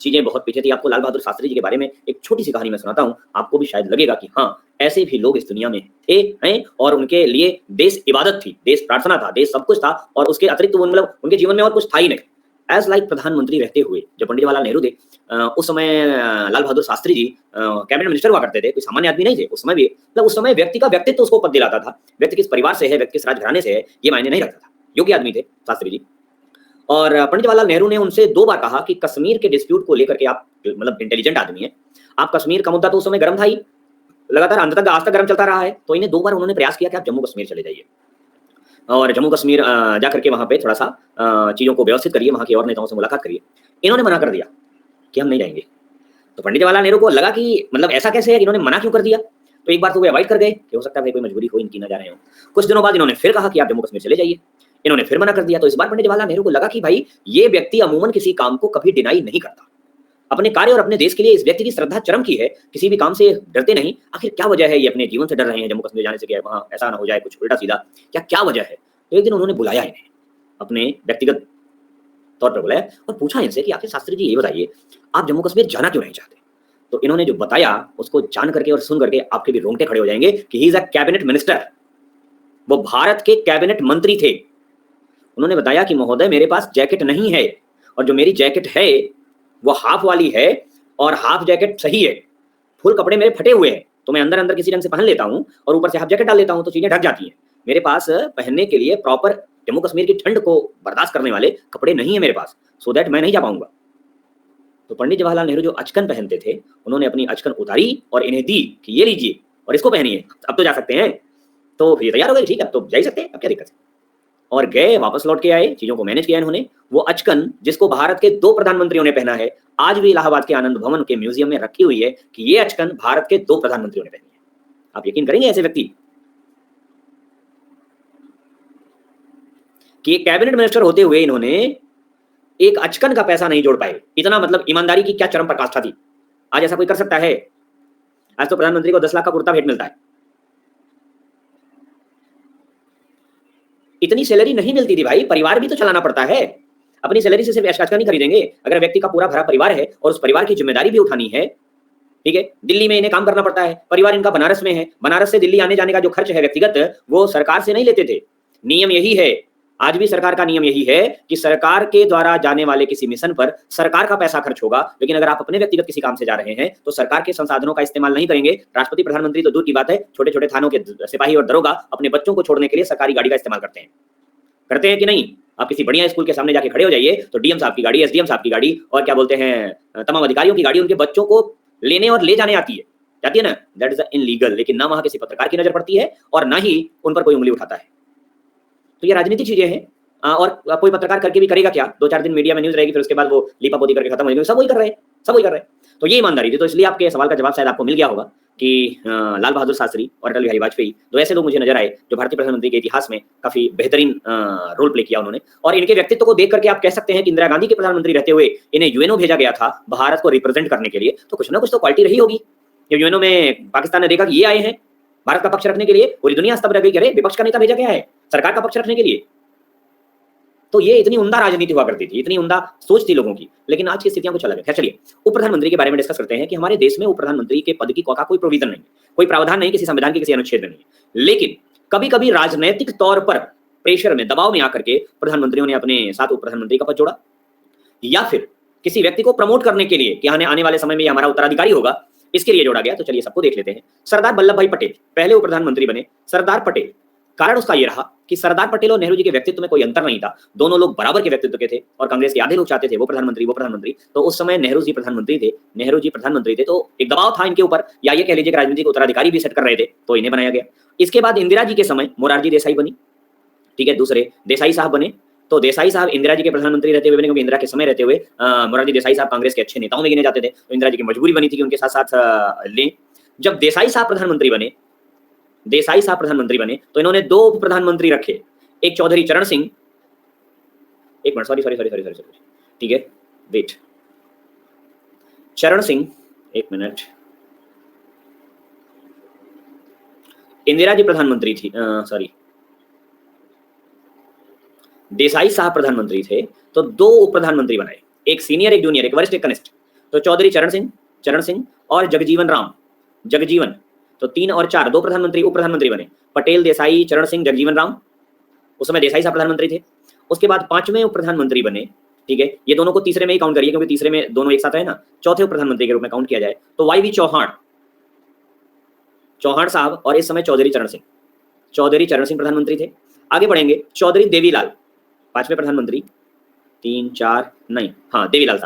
चीजें बहुत पीछे थी। आपको लाल बहादुर शास्त्री जी के बारे में एक छोटी सी कहानी मैं सुनाता हूं, आपको भी शायद लगेगा कि हाँ ऐसे भी लोग इस दुनिया में थे हैं, और उनके लिए देश इबादत थी, देश प्रार्थना था, देश सब कुछ था, और उसके अतिरिक्त मतलब उनके जीवन में और कुछ था ही नहीं। एज लाइक प्रधानमंत्री रहते हुए जो पंडित जवाहरलाल नेहरू थे, उस समय लाल बहादुर शास्त्री जी कैबिनेट मिनिस्टर हुआ करते थे, कोई सामान्य आदमी नहीं थे उस समय भी। मतलब उस समय व्यक्ति का व्यक्तित्व उसको पद दिलाता था, व्यक्ति किस परिवार से है, व्यक्ति किस राजघराने से है, ये मायने नहीं रखता था। योग्य आदमी थे शास्त्री जी। और पंडित जवाहरलाल नेहरू ने उनसे 2 बार कहा कि कश्मीर के डिस्प्यूट को लेकर के आप मतलब इंटेलिजेंट आदमी हैं, आप कश्मीर का मुद्दा तो उस समय गर्म था ही, लगातार अंत तक आज तक गर्म चलता रहा है, तो इन्हें 2 बार उन्होंने प्रयास किया कि आप जम्मू कश्मीर चले जाइए और जम्मू कश्मीर जाकर के वहां पे थोड़ा सा चीजों को व्यवस्थित करिए, वहां के और नेताओं से मुलाकात करिए। इन्होंने मना कर दिया कि हम नहीं जाएंगे। तो पंडित जवाहरलाल नेहरू को लगा कि मतलब ऐसा कैसे है, इन्होंने मना क्यों कर दिया। तो एक बार तो वे अवॉइड कर गए कि हो सकता है कोई मजबूरी हो, इनकी ना जा रहे हो। कुछ दिनों बाद इन्होंने फिर कहा कि आप जम्मू कश्मीर चले जाइए, इन्होंने फिर मना कर दिया। तो इस बार पंडित जवाहरलाल नेहरू को लगा कि भाई ये व्यक्ति अमूमन किसी काम को कभी डिनाई नहीं करता, अपने कार्य और अपने देश के लिए इस व्यक्ति की श्रद्धा चरम की है, किसी भी काम से डरते नहीं। आखिर क्या वजह है, ये अपने जीवन से डर रहे हैं, जम्मू कश्मीर जाने से क्या वहां ऐसा ना हो जाए कुछ उल्टा सीधा, क्या वजह है। तो एक दिन उन्होंने बुलाया इन्हें, अपने व्यक्तिगत तौर पर बुलाया और पूछा इनसे कि आखिर शास्त्री जी ये बताइए आप जम्मू कश्मीर जाना क्यों नहीं चाहते। तो इन्होंने जो बताया उसको जान करके और सुन करके आपके भी रोंगटे खड़े हो जाएंगे कि he is a cabinet minister, वो भारत के कैबिनेट मंत्री थे। उन्होंने बताया कि महोदय मेरे पास जैकेट नहीं है, और जो मेरी जैकेट है वो हाफ वाली है, और हाफ जैकेट सही है, फुल कपड़े मेरे फटे हुए हैं तो मैं अंदर अंदर किसी रंग से पहन लेता हूं और ऊपर से हाफ जैकेट डाल लेता हूं तो चीजें ढक जाती हैं। मेरे पास पहनने के लिए प्रॉपर जम्मू कश्मीर की ठंड को बर्दाश्त करने वाले कपड़े नहीं है मेरे पास, सो दैट मैं नहीं जा पाऊंगा। तो पंडित जवाहरलाल नेहरू जो अचकन पहनते थे, उन्होंने अपनी अचकन उतारी और इन्हें दी कि ये लीजिए और इसको पहनिए, अब तो जा सकते हैं। तो ये तैयार हो गए, ठीक है अब तो जा ही सकते हैं, अब क्या दिक्कत है। और गए, वापस लौट के आए, चीजों को मैनेज किया इन्होंने। वो अचकन जिसको भारत के 2 प्रधानमंत्रियों ने पहना है, आज भी इलाहाबाद के आनंद भवन के म्यूजियम में रखी हुई है कि ये अचकन भारत के 2 प्रधानमंत्रियों ने पहनी है। आप यकीन करेंगे ऐसे व्यक्ति कि एक कैबिनेट मिनिस्टर होते हुए इन्होंने एक अचकन का पैसा नहीं जोड़ पाए। इतना मतलब ईमानदारी की क्या चरम पराकाष्ठा थी। आज ऐसा कोई कर सकता है? आज तो प्रधानमंत्री को 10 लाख का कुर्ता भेंट मिलता है। इतनी सैलरी नहीं मिलती थी भाई, परिवार भी तो चलाना पड़ता है। अपनी सैलरी से सिर्फ ऐश-आराम नहीं खरीदेंगे। अगर व्यक्ति का पूरा भरा परिवार है और उस परिवार की जिम्मेदारी भी उठानी है, ठीक है, दिल्ली में इन्हें काम करना पड़ता है, परिवार इनका बनारस में है, बनारस से दिल्ली आने जाने का जो खर्च है व्यक्तिगत, वो सरकार से नहीं लेते थे। नियम यही है, आज भी सरकार का नियम यही है कि सरकार के द्वारा जाने वाले किसी मिशन पर सरकार का पैसा खर्च होगा, लेकिन अगर आप अपने व्यक्तिगत किसी काम से जा रहे हैं तो सरकार के संसाधनों का इस्तेमाल नहीं करेंगे। राष्ट्रपति प्रधानमंत्री तो दूर की बात है, छोटे छोटे थानों के सिपाही और दरोगा अपने बच्चों को छोड़ने के लिए सरकारी गाड़ी का इस्तेमाल करते हैं कि नहीं? आप किसी बढ़िया स्कूल के सामने जाके खड़े हो जाइए तो डीएम साहब की गाड़ी, एसडीएम साहब की गाड़ी और क्या बोलते हैं तमाम अधिकारियों की गाड़ी उनके बच्चों को लेने और ले जाने आती है, जाती है ना? That is illegal. लेकिन ना वहां किसी पत्रकार की नजर पड़ती है और ना ही उन पर कोई उंगली उठाता है। तो ये राजनीतिक चीजें हैं। और कोई पत्रकार करके भी करेगा क्या? 2-4 दिन मीडिया में न्यूज़ रहेगी, फिर उसके बाद वो लीपापोती करके खत्म हो जाएगी। सब वही कर रहे हैं, सब वही कर रहे हैं। तो ये ईमानदारी थी। तो इसलिए आपके सवाल का जवाब शायद आपको मिल गया होगा कि लाल बहादुर शास्त्री और अटल बिहारी वाजपेयी दो ऐसे लोग मुझे नजर आए जो भारतीय प्रधानमंत्री के इतिहास में काफी बेहतरीन रोल प्ले किया उन्होंने। और इनके व्यक्तित्व को देख करके आप कह सकते हैं कि इंदिरा गांधी के प्रधानमंत्री रहते हुए इन्हें यूएनओ भेजा गया था भारत को रिप्रेजेंट करने के लिए, तो कुछ ना कुछ तो क्वालिटी रही होगी। जब यूएनओ में पाकिस्तान ने देखा कि ये आए हैं भारत का पक्ष रखने के लिए, पूरी दुनिया स्तब्ध रह गई, अरे विपक्ष का नेता भेजा गया है सरकार का पक्ष रखने के लिए। तो ये इतनी उम्दा राजनीति हुआ करती थी, इतनी उम्दा सोच थी लोगों की। लेकिन आज की स्थितियां कुछ अलग है। चलिए उप प्रधानमंत्री के बारे में डिस्कस करते हैं कि हमारे देश में उप प्रधानमंत्री के पद की कोई प्रोविजन नहीं है, कोई प्रावधान नहीं, किसी संविधान के किसी अनुच्छेद में नहीं है। लेकिन कभी कभी राजनैतिक तौर पर प्रेशर में, दबाव में आकर के प्रधानमंत्रियों ने अपने साथ उप प्रधानमंत्री का पद जोड़ा, या फिर किसी व्यक्ति को प्रमोट करने के लिए कि आने वाले समय में ये हमारा उत्तराधिकारी होगा, इसके लिए जोड़ा गया। तो चलिए सबको देख लेते हैं। सरदार वल्लभ भाई पटेल पहले उप प्रधानमंत्री बने। सरदार पटेल, कारण उसका यह रहा कि सरदार पटेल और नेहरू जी के व्यक्तित्व में कोई अंतर नहीं था, दोनों लोग बराबर के व्यक्तित्व के थे और कांग्रेस के आधे लोग चाहते थे वो प्रधानमंत्री। तो उस समय नेहरू जी प्रधानमंत्री थे, तो एक दबाव था इनके ऊपर, या ये कह लीजिए कि राजनीतिक उत्तराधिकारी भी सेट कर रहे थे, तो इन्हें बनाया गया। इसके बाद इंदिरा जी के समय मोरारजी देसाई बनी, ठीक है, दूसरे देसाई साहब बने। तो देसाई साहब इंदिरा जी के प्रधानमंत्री रहते हुए बने, क्योंकि इंदिरा के समय रहते हुए मोरारजी देसाई साहब कांग्रेस के अच्छे नेताओं में गिने जाते थे, तो इंदिरा जी की मजबूरी बनी थी कि उनके साथ साथ लें। जब देसाई साहब प्रधानमंत्री बने तो इन्होंने दो उप प्रधानमंत्री रखे, एक चौधरी चरण सिंह, एक मिनट, सॉरी, ठीक है, वेट, चरण सिंह, एक मिनट, इंदिरा जी प्रधानमंत्री थी, सॉरी, देसाई साहब प्रधानमंत्री थे, तो दो उप प्रधानमंत्री बनाए, एक सीनियर, एक जूनियर, एक वरिष्ठ, एक कनिष्ठ। तो चौधरी चरण सिंह और जगजीवन, तो 3 और 4 दो प्रधानमंत्री, उप प्रधानमंत्री बने। पटेल, देसाई, चरण सिंह, जगजीवन राम, उस समय देसाई साहब प्रधानमंत्री थे। उसके बाद 5वें उप प्रधानमंत्री बने, ठीक है, ये दोनों को तीसरे में ही काउंट करिए क्योंकि तीसरे में दोनों एक साथ है ना। चौथे उप प्रधानमंत्री के रूप में काउंट किया जाए तो वाई चौहान साहब, और इस समय चौधरी चरण सिंह प्रधानमंत्री थे। आगे बढ़ेंगे, चौधरी देवीलाल 5वें प्रधानमंत्री, 3, 4 नहीं, हाँ, देवीलाल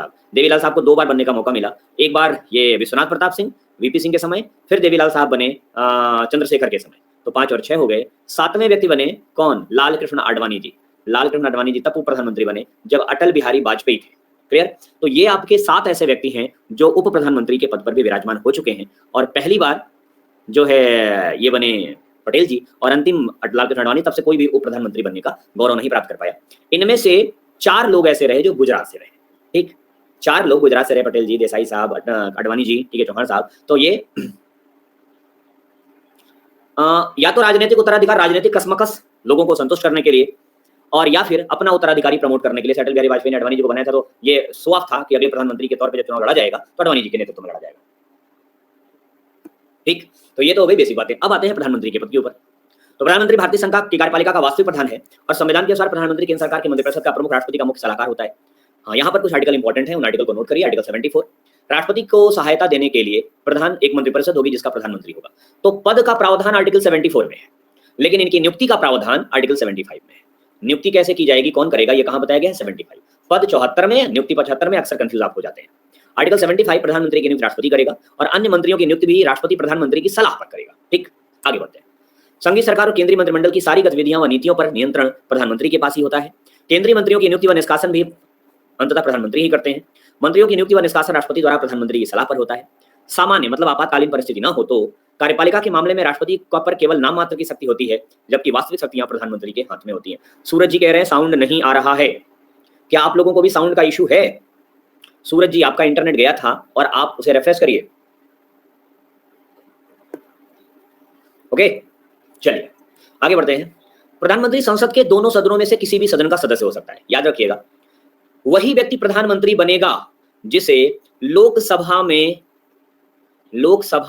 साहब को 2 बार बनने का मौका मिला। एक बार ये विश्वनाथ प्रताप सिंह, वीपी सिंह के समय, फिर देवीलाल साहब बने चंद्रशेखर के समय, तो 5 और 6 हो गए। 7वें व्यक्ति बने कौन? लाल कृष्ण आडवाणी जी तब उप प्रधानमंत्री बने जब अटल बिहारी वाजपेयी थे। क्लियर? तो ये आपके 7 ऐसे व्यक्ति हैं जो उप प्रधानमंत्री के पद पर भी विराजमान हो चुके हैं, और पहली बार जो है ये बने पटेल जी, और अंतिम लाल कृष्ण आडवाणी, तब से कोई भी उप प्रधानमंत्री बनने का गौरव नहीं प्राप्त कर पाया। इनमें से 4 लोग ऐसे रहे जो गुजरात से रहे, ठीक, 4 लोग गुजरात से रहे, पटेल जी, देसाई साहब, आडवाणी जी, ठीक है, चौहान साहब। तो ये या तो राजनीतिक उत्तराधिकार, राजनीतिक कसमकस लोगों को संतुष्ट करने के लिए, और या फिर अपना उत्तराधिकारी प्रमोट करने के लिए अटल बिहारी वाजपेयी ने आडवाणी जी को बनाया था। तो ये शो ऑफ था कि अगले प्रधानमंत्री के तौर पर जब चुनाव लड़ा जाएगा तो आडवाणी जी के नेतृत्व में लड़ा जाएगा, ठीक। तो ये तो हो गई बेसिक बातें। अब आते हैं प्रधानमंत्री के पद के ऊपर। तो प्रधानमंत्री भारतीय संघ की कार्यपालिका का वास्तविक प्रधान है, और संविधान के अनुसार प्रधानमंत्री केंद्र सरकार के मंत्रिपरिषद का प्रमुख राष्ट्रपति का मुख्य सलाहकार होता है। हाँ, यहाँ पर कुछ आर्टिकल इंपॉर्टेंट है, उन आर्टिकल को नोट करिए। आर्टिकल 74, राष्ट्रपति को सहायता देने के लिए प्रधान एक मंत्रिपरिषद होगी जिसका प्रधानमंत्री होगा। तो पद का प्रावधान आर्टिकल 74 में है, लेकिन इनकी नियुक्ति का प्रावधान आर्टिकल 75 में है। नियुक्ति कैसे की जाएगी, कौन करेगा, ये कहां बताया गया है? 75। पद 74 में, नियुक्ति 75 में, अक्सर कंफ्यूज आप हो जाते हैं। आर्टिकल 75 प्रधानमंत्री की नियुक्ति राष्ट्रपति करेगा, और अन्य मंत्रियों की नियुक्ति भी राष्ट्रपति प्रधानमंत्री की सलाह पर करेगा, ठीक। आगे बढ़ते हैं। संघीय सरकार और केंद्रीय मंत्रिमंडल की सारी गतिविधियां व नीतियों पर नियंत्रण प्रधानमंत्री के पास ही होता है। केंद्रीय मंत्रियों की नियुक्ति व निष्कासन भी अंततः प्रधानमंत्री ही करते हैं। मंत्रियों की नियुक्ति व निष्कासन राष्ट्रपति द्वारा प्रधानमंत्री की सलाह पर होता है। सामान्य मतलब आपातकालीन परिस्थिति न हो तो कार्यपालिका के मामले में राष्ट्रपति पर केवल नाम मात्र की शक्ति होती है, जबकि वास्तविक शक्तियां प्रधानमंत्री के हाथ में होती हैं। सूरज जी कह रहे हैं साउंड नहीं आ रहा है, क्या आप लोगों को भी साउंड का इशू है? सूरज जी, आपका इंटरनेट गया था और आप उसे रिफ्रेश करिए। ओके, चलिए आगे बढ़ते हैं। प्रधानमंत्री संसद के दोनों सदनों में से किसी भी सदन का सदस्य हो सकता है, याद रखिएगा। वही व्यक्ति प्रधानमंत्री बनेगा जिसे लोकसभा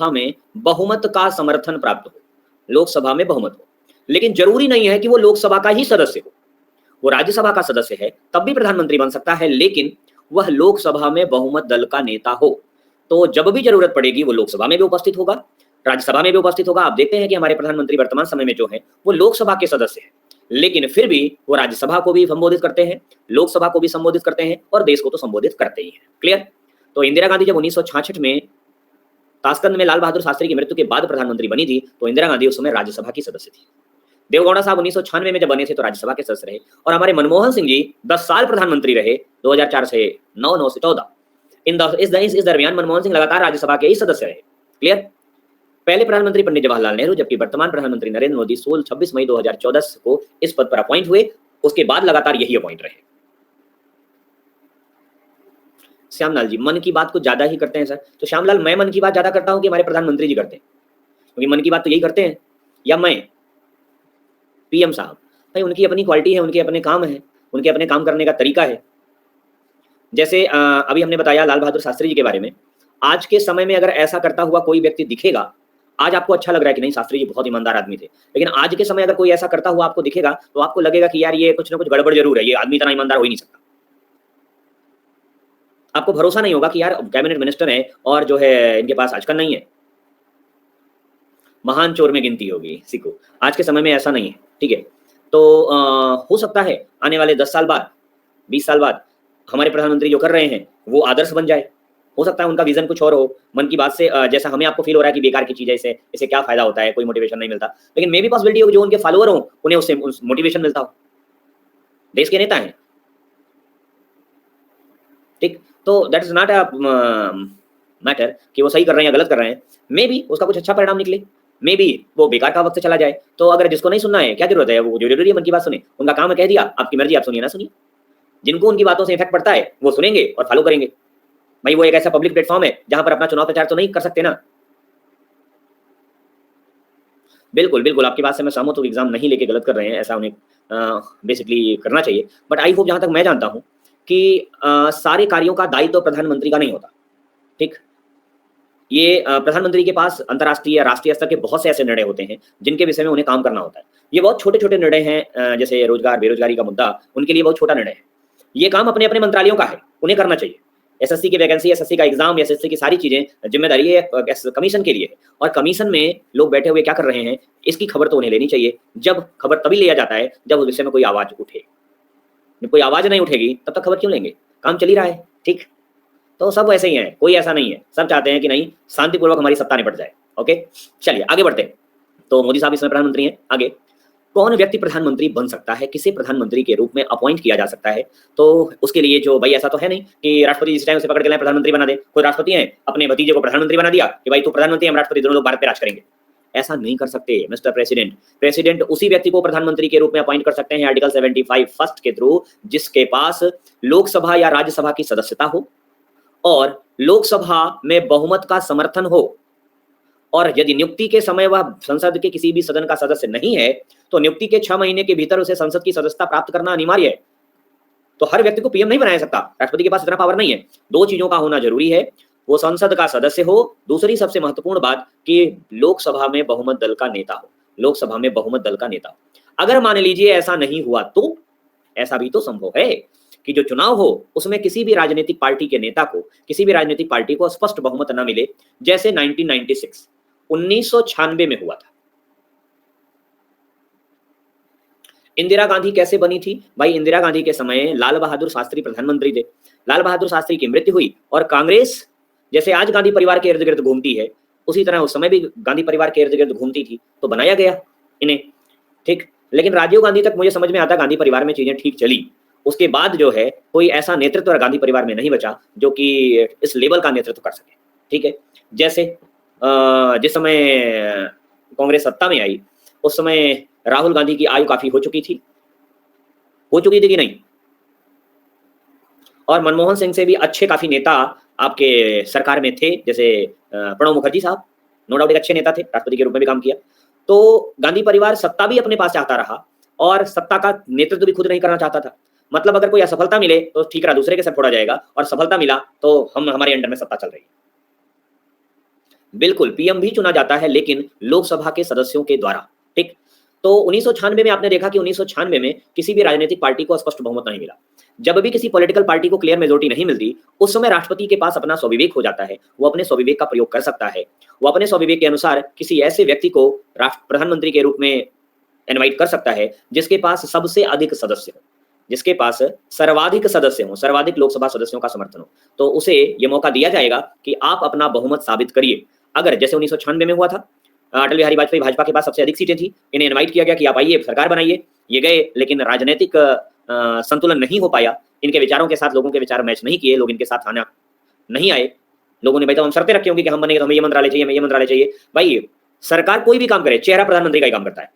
में बहुमत का समर्थन प्राप्त हो, लोकसभा में बहुमत हो। लेकिन जरूरी नहीं है कि वो लोकसभा का ही सदस्य हो, वो राज्यसभा का सदस्य है तब भी प्रधानमंत्री बन सकता है, लेकिन वह लोकसभा में बहुमत दल का नेता हो। तो जब भी जरूरत पड़ेगी वो लोकसभा में भी उपस्थित होगा, राज्यसभा में भी उपस्थित होगा। आप देखते हैं कि हमारे प्रधानमंत्री वर्तमान समय में जो है वो लोकसभा के सदस्य हैं, लेकिन फिर भी वो राज्यसभा को भी संबोधित करते हैं, लोकसभा को भी संबोधित करते हैं और देश को तो संबोधित करते ही हैं। क्लियर? तो इंदिरा गांधी जब 1966 में ताशकंद में लाल बहादुर शास्त्री की मृत्यु के बाद प्रधानमंत्री बनी थी, तो इंदिरा गांधी उस समय राज्यसभा की सदस्य थी। देवगौड़ा साहब 1996 में जब बने थे तो राज्यसभा के सदस्य रहे, और हमारे मनमोहन सिंह जी 10 साल प्रधानमंत्री रहे, 2004 से 9 से 14। इस दरमियान मनमोहन सिंह लगातार राज्यसभा के ही सदस्य रहे। क्लियर? पहले प्रधानमंत्री पंडित जवाहरलाल नेहरू, जबकि वर्तमान प्रधानमंत्री नरेंद्र मोदी 26 मई 2014 को इस पद पर अपॉइंट हुए, उसके बाद लगातार यही अपॉइंट रहे। श्यामलाल जी मन की बात को ज्यादा ही करते हैं सर। तो श्यामलाल, मैं मन की बात ज्यादा करता हूं कि हमारे प्रधानमंत्री जी करते हैं? क्योंकि मन की बात तो यही करते हैं, या मैं पीएम साहब? भाई उनकी अपनी क्वालिटी है, उनके अपने काम है, उनके अपने काम करने का तरीका है। जैसे अभी हमने बताया लाल बहादुर शास्त्री जी के बारे में। आज के समय में अगर ऐसा करता हुआ कोई व्यक्ति दिखेगा, आज आपको अच्छा लग रहा है कि नहीं शास्त्री जी बहुत ईमानदार आदमी थे, लेकिन आज के समय अगर कोई ऐसा करता हुआ आपको दिखेगा तो आपको लगेगा कि यार ये कुछ ना कुछ गड़बड़ जरूर है, ये आदमी इतना ईमानदार हो ही नहीं सकता। आपको भरोसा नहीं होगा कि यार कैबिनेट मिनिस्टर है और जो है इनके पास आजकल नहीं है, महान चोर में गिनती होगी सिखो। आज के समय में ऐसा नहीं है, ठीक है? तो हो सकता है आने वाले 10 साल बाद, 20 साल बाद हमारे प्रधानमंत्री जो कर रहे हैं वो आदर्श बन जाए। हो सकता है उनका विजन कुछ और हो, मन की बात से जैसा हमें आपको फील हो रहा है कि बेकार की चीज है, इससे क्या फायदा होता है, कोई मोटिवेशन नहीं मिलता, लेकिन मे भी पॉसिबिलिटी हो जो उनके फॉलोअर हो उन्हें उससे मोटिवेशन मिलता हो। देश के नेता हैं, ठीक? तो that is not a matter कि वो सही कर रहे हैं या गलत कर रहे हैं। मे बी उसका कुछ अच्छा परिणाम निकले, मे बी वो बेकार का वक्त चला जाए। तो अगर जिसको नहीं सुनना है क्या जरूरत है, वो जरूरी है मन की बात सुने, उनका काम है कह दिया, आपकी मर्जी, आप सुनिए ना सुनिए। जिनको उनकी बातों से इफेक्ट पड़ता है वो सुनेंगे और फॉलो करेंगे। भाई वो एक ऐसा पब्लिक प्लेटफॉर्म है जहां पर अपना चुनाव प्रचार तो नहीं कर सकते ना। बिल्कुल बिल्कुल आपकी बात से मैं सहमत हूँ, एग्जाम नहीं लेके गलत कर रहे हैं, ऐसा उन्हें बेसिकली करना चाहिए। बट आई होप जहां तक मैं जानता हूं कि सारे कार्यों का दायित्व तो प्रधानमंत्री का नहीं होता, ठीक? ये प्रधानमंत्री के पास अंतर्राष्ट्रीय या राष्ट्रीय स्तर के बहुत से ऐसे निर्णय होते हैं जिनके विषय में उन्हें काम करना होता है। ये बहुत छोटे छोटे निर्णय हैं, जैसे रोजगार बेरोजगारी का मुद्दा, उनके लिए बहुत छोटा निर्णय है। ये काम अपने अपने मंत्रालयों का है, उन्हें करना चाहिए। एसएससी की वैकेंसी, एसएससी का एग्जाम, एसएससी की सारी चीजें जिम्मेदारी है कमीशन के लिए है, और कमीशन में लोग बैठे हुए क्या कर रहे हैं इसकी खबर तो उन्हें लेनी चाहिए। जब खबर तभी लिया जाता है जब उस विषय में कोई आवाज उठे। जब कोई आवाज नहीं उठेगी तब तक खबर क्यों लेंगे? काम चल ही रहा है, ठीक? तो सब वैसे ही है, कोई ऐसा नहीं है, सब चाहते हैं कि नहीं शांतिपूर्वक हमारी सत्ता निपट जाए। ओके चलिए आगे बढ़ते हैं। तो मोदी साहब इसमें प्रधानमंत्री हैं। आगे कौन व्यक्ति प्रधानमंत्री बन सकता है, किसे प्रधानमंत्री के रूप में अपॉइंट किया जा सकता है? तो उसके लिए जो भाई ऐसा तो है नहीं कि राष्ट्रपति जिस टाइम उसे पकड़ के लाए प्रधानमंत्री बना दे। कोई राष्ट्रपति है अपने भतीजे को प्रधानमंत्री बना दिया कि भाई तू प्रधानमंत्री, हम राष्ट्रपति, दोनों लोग भारत पे राज करेंगे। ऐसा नहीं कर सकते मिस्टर प्रेसिडेंट। प्रेसिडेंट उसी व्यक्ति को प्रधानमंत्री के रूप में अपॉइंट कर सकते हैं आर्टिकल 75 फर्स्ट के थ्रू, जिसके पास लोकसभा या राज्यसभा की सदस्यता हो और लोकसभा में बहुमत का समर्थन हो, और यदि नियुक्ति के समय वह संसद के किसी भी सदन का सदस्य नहीं है तो नियुक्ति के 6 महीने के भीतर उसे संसद की सदस्यता प्राप्त करना अनिवार्य है। तो हर व्यक्ति को पीएम नहीं बनाया सकता, राष्ट्रपति के पास इतना पावर नहीं है। 2 चीजों का होना जरूरी है, वो संसद का सदस्य हो, दूसरी सबसे महत्वपूर्ण बात कि लोकसभा में बहुमत दल का नेता हो, लोकसभा में बहुमत दल का नेता हो। अगर मान लीजिए ऐसा नहीं हुआ तो ऐसा भी तो संभव है कि जो चुनाव हो उसमें किसी भी राजनीतिक पार्टी के नेता को, किसी भी राजनीतिक पार्टी को स्पष्ट बहुमत न मिले, जैसे 1996 में हुआ था। इंदिरा गांधी कैसे बनी थी? भाई इंदिरा गांधी के समय लाल बहादुर शास्त्री प्रधानमंत्री थे, लाल बहादुर शास्त्री की मृत्यु हुई और कांग्रेस जैसे आज गांधी परिवार के इर्द गिर्द घूमती है उसी तरह उस समय भी गांधी परिवार के इर्द गिर्द घूमती थी, तो बनाया गया इन्हें, ठीक? लेकिन राजीव गांधी तक मुझे समझ में आता गांधी परिवार में चीजें ठीक चली, उसके बाद जो है कोई ऐसा नेतृत्व गांधी परिवार में नहीं बचा जो कि इस लेवल का नेतृत्व कर सके, ठीक है? जैसे जिस समय कांग्रेस सत्ता में आई उस समय राहुल गांधी की आयु काफी हो चुकी थी कि नहीं, और मनमोहन सिंह से भी अच्छे काफी नेता आपके सरकार में थे, जैसे प्रणब मुखर्जी साहब, नो डाउट एक अच्छे नेता थे, राष्ट्रपति के रूप में भी काम किया। तो गांधी परिवार सत्ता भी अपने पास चाहता रहा और सत्ता का नेतृत्व भी खुद नहीं करना चाहता था। मतलब अगर कोई असफलता मिले तो ठीक रहा, दूसरे के सर फोड़ा जाएगा, और सफलता मिला तो हम हमारे अंडर में सत्ता चल रही है। बिल्कुल, पीएम भी चुना जाता है लेकिन लोकसभा के सदस्यों के द्वारा, ठीक। तो 1996 में आपने देखा कि 1996 में किसी भी राजनीतिक पार्टी को स्पष्ट बहुमत नहीं मिला। जब भी किसी पॉलिटिकल पार्टी को क्लियर मेजोरिटी नहीं मिलती, उस समय राष्ट्रपति के पास अपना स्वविवेक हो जाता है, वो अपने स्वविवेक का प्रयोग कर सकता है। वो अपने स्वविवेक के अनुसार किसी ऐसे व्यक्ति को राष्ट्र प्रधानमंत्री के रूप में इनवाइट कर सकता है जिसके पास सबसे अधिक सदस्य हो, जिसके पास सर्वाधिक सदस्य हो, सर्वाधिक लोकसभा सदस्यों का समर्थन हो, तो उसे ये मौका दिया जाएगा कि आप अपना बहुमत साबित करिए। अगर जैसे 1996 में हुआ था, अटल बिहारी वाजपेयी भाजपा के पास सबसे अधिक सीटें थी, इन्हें इनवाइट किया गया कि आप आइए सरकार बनाइए, ये गए, लेकिन राजनीतिक संतुलन नहीं हो पाया, इनके विचारों के साथ लोगों के विचार मैच नहीं किए, लोग इनके साथ आना नहीं आए। लोगों ने भाई तो हम शर्तें रखी होंगी कि हम बनेंगे तो हमें ये मंत्रालय चाहिए, हमें ये मंत्रालय चाहिए। भाई सरकार कोई भी काम करे, चेहरा प्रधानमंत्री का ही काम करता है,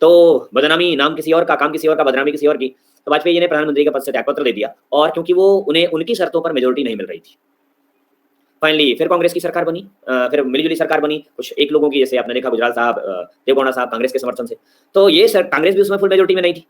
तो बदनामी नाम किसी और का, काम किसी और का, बदनामी किसी और की। तो वाजपेयी जी ने प्रधानमंत्री के पद से त्यागपत्र दे दिया, और क्योंकि वो उन्हें उनकी शर्तों पर मेजोरिटी नहीं मिल रही थी। फाइनली फिर कांग्रेस की सरकार बनी, फिर मिलीजुली सरकार बनी, कुछ एक लोगों की, जैसे आपने देखा गुजराल साहब, देवगौड़ा साहब कांग्रेस के समर्थन से, तो ये कांग्रेस भी उसमें फुल मेजोरिटी में नहीं थी।